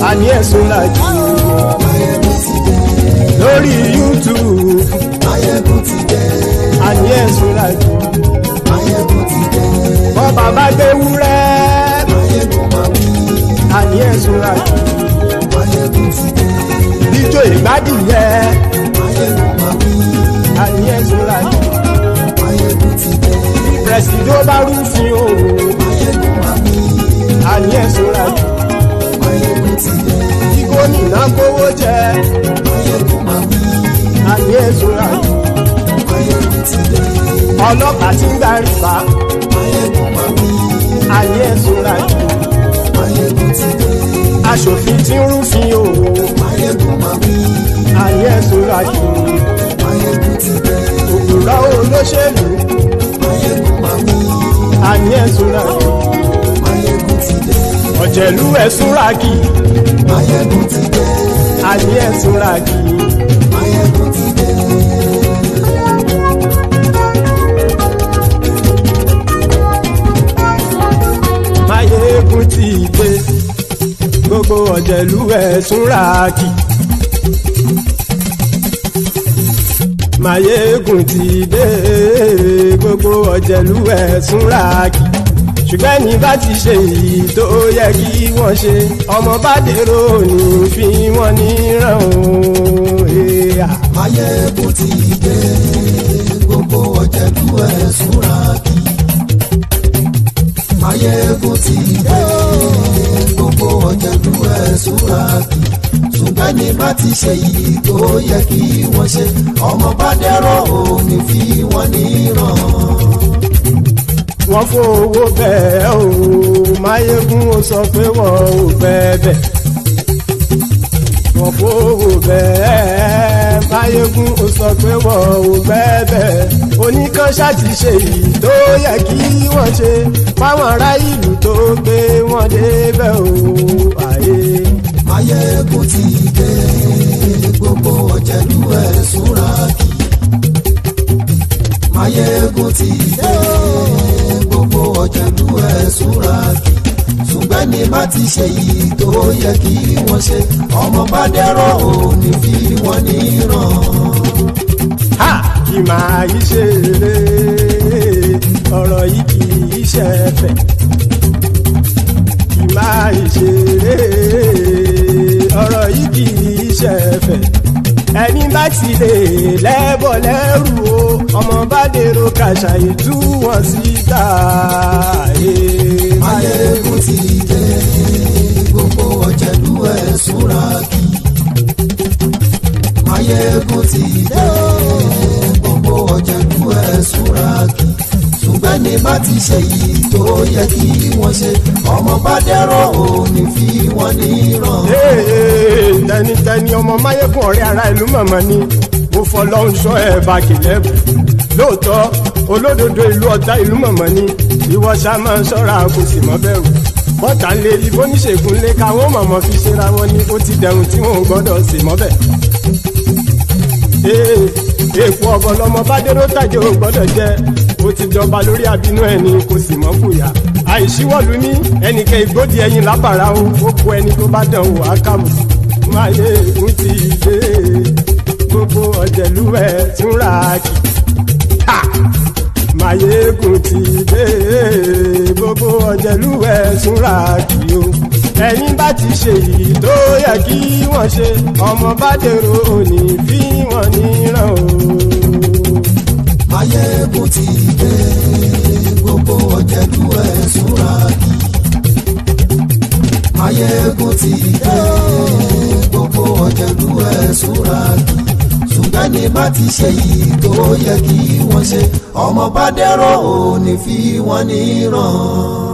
Àní ẹ̀sùnra kì í. Maiyegun ti dé. Lórí YouTube. Maiyegun ti dé. Àní ẹ̀sùnra kì í. Maiyegun ti dé. Bọ́ba bá gbé wúrẹ́. Maiyegun máa wí. Àní ẹ̀sùnra kì í. Maiyegun ti dé. Ijó ìgbádìyẹ. Maiyegun máa wí. Àní ẹ̀sùnra kì í. Maiyegun ti dé. Presido bá rúfin o. Maiyegun máa wí. Àní ẹ̀sùnra kì í. Maiyegun ti dé. Kí gómìnà kówó jẹ. Maiyegun máa wí. Àní ẹ̀sùnra kì í. Maiyegun ti dé. Ọlọ́pàá tí ń gba rìbá. Maiyegun máa wí. Àní ẹ̀sùnra kì í. Maiyegun ti dé. Aṣòfin tí ń rúfin o. Maiyegun máa wí. Àní ẹ̀sùnra kì í. Maiyegun ti dé. Òpùrọ́ olóṣèlú. Maiyegun máa wí. Àní ẹ̀sùnra kì í. Maiyegun ti dé. Ọ̀jẹ̀lú ẹ̀sùnra kì í. Maiyegun ti dé. Àní ẹ̀sùnra kì í. Maiyegun ti dé. Maiyegun ti dé. Gbogbo ọ̀jẹ̀lú ẹ̀sùnra kì í. Maiyegun ti dé gbogbo ọ̀jẹ̀lú ẹ̀ súnra kì ṣùgbọ́n ní bá ti ṣe èyí tó yẹ kí wọ́n ṣe ọmọ bá dèrò ní fi wọ́n níran o. Maiyegun ti dé gbogbo ọ̀jẹ̀lú ẹ̀ súnra kì Maiyegun ti dé gbogbo ọ̀jẹ̀lú ẹ̀ súnra kì ṣùgbọ́n ní bá ti ṣe èyí tó yẹ kí wọ́n ṣe ọmọ bá dèrò ní fi wọ́n níran. Wọ́n fowó bẹ́ẹ̀ o Maiyegun ó sọ pé wọ́n ò bẹ́ẹ̀ wọ́n fowó bẹ́ẹ̀ Maiyegun ó sọ pé wọ́n ò bẹ́ẹ̀ oníkan ṣáàtì ṣe èyí tó yẹ kí wọ́n ṣe fáwọn ará ìlú tó gbé wọn débẹ̀ o àyè. Maiyegun ti dé gbogbo ọ̀jẹ̀lú ẹ̀ súnra kì Maiyegun ti dé gbogbo ọ̀jẹ̀lú ẹ̀ súnra kì ṣùgbọ́n ní bá ti ṣe yìí tó yẹ kí wọ́n ṣe ọmọ bá dẹ́rọ̀ ò ní fi wọ́n níran. Kì máa yí ṣe eré ọ̀rọ̀ yìí kì í ṣe ẹ̀fẹ̀ kì máa yí ṣe eré ọ̀rọ̀ yìí kì í ṣe ẹ̀fẹ̀ ẹni bá ti lè lẹ́bọ̀ lẹ́rù o ọmọ bá dèrò kàṣàyè tú wọn síta. Maiyegun ti dé gbogbo ọ̀jẹ̀lú ẹ̀ súnra kì Maiyegun ti dé gbogbo ọ̀jẹ̀lú ẹ̀ súnra kì ṣùgbọ́n ní bá ti ṣe yìí tó yẹ kí wọ́n ṣe ọmọ bá dẹ́rọ̀ ò ní fi wọ́n níran. tẹnitẹni ọmọ Maiyegun ọ̀rẹ́ ara ìlú mọ̀mọ́ ni mo fọlọ́hún sọ ẹ̀ bá kìlẹ́bù lóòótọ́ olódodo ìlú ọ̀tá ìlú mọ̀mọ́ ni ìwọ ṣá máa ń ṣọ́ra kò sì mọ́ bẹ̀rù bọ́tà ń lé ibo níṣègùn lé káwọn mọ̀mọ́ fi ṣera wọn ni ó ti dẹrùn tí wọn ò gbọ́dọ̀ sì mọ́ bẹ̀. èèpo ọ̀bọ lọmọ bá dérò tàjẹ́ ò gbọ́dọ̀ jẹ́ ó ti jọba lórí abínú ẹni kò sì mọ́ fòyà àìsíwọ́lu ní ẹnìkẹ́ ìgbódì ẹyin lábàrá ó kó ẹni tó bá dán wò á kàmù. Maiyegun ti dé gbogbo ọ̀jẹ̀lú ẹ̀ túnra kì Maiyegun ti dé gbogbo ọ̀jẹ̀lú ẹ̀ túnra kì o ẹ̀yin bá ti ṣe èyí tó yẹ kí wọ́n ṣe ọmọ bá dèrò òní fi wọ́n níran o. Maiyegun ti dé gbogbo ọ̀jẹ̀lú ẹ̀ súnra kì Maiyegun ti dé gbogbo ọ̀jẹ̀lú ẹ̀ súnra kì ṣùgbọ́n ní bá ti ṣe yìí tó yẹ kí wọ́n ṣe ọmọ bá dẹ́rọ̀ ò ní fi wọ́n níran.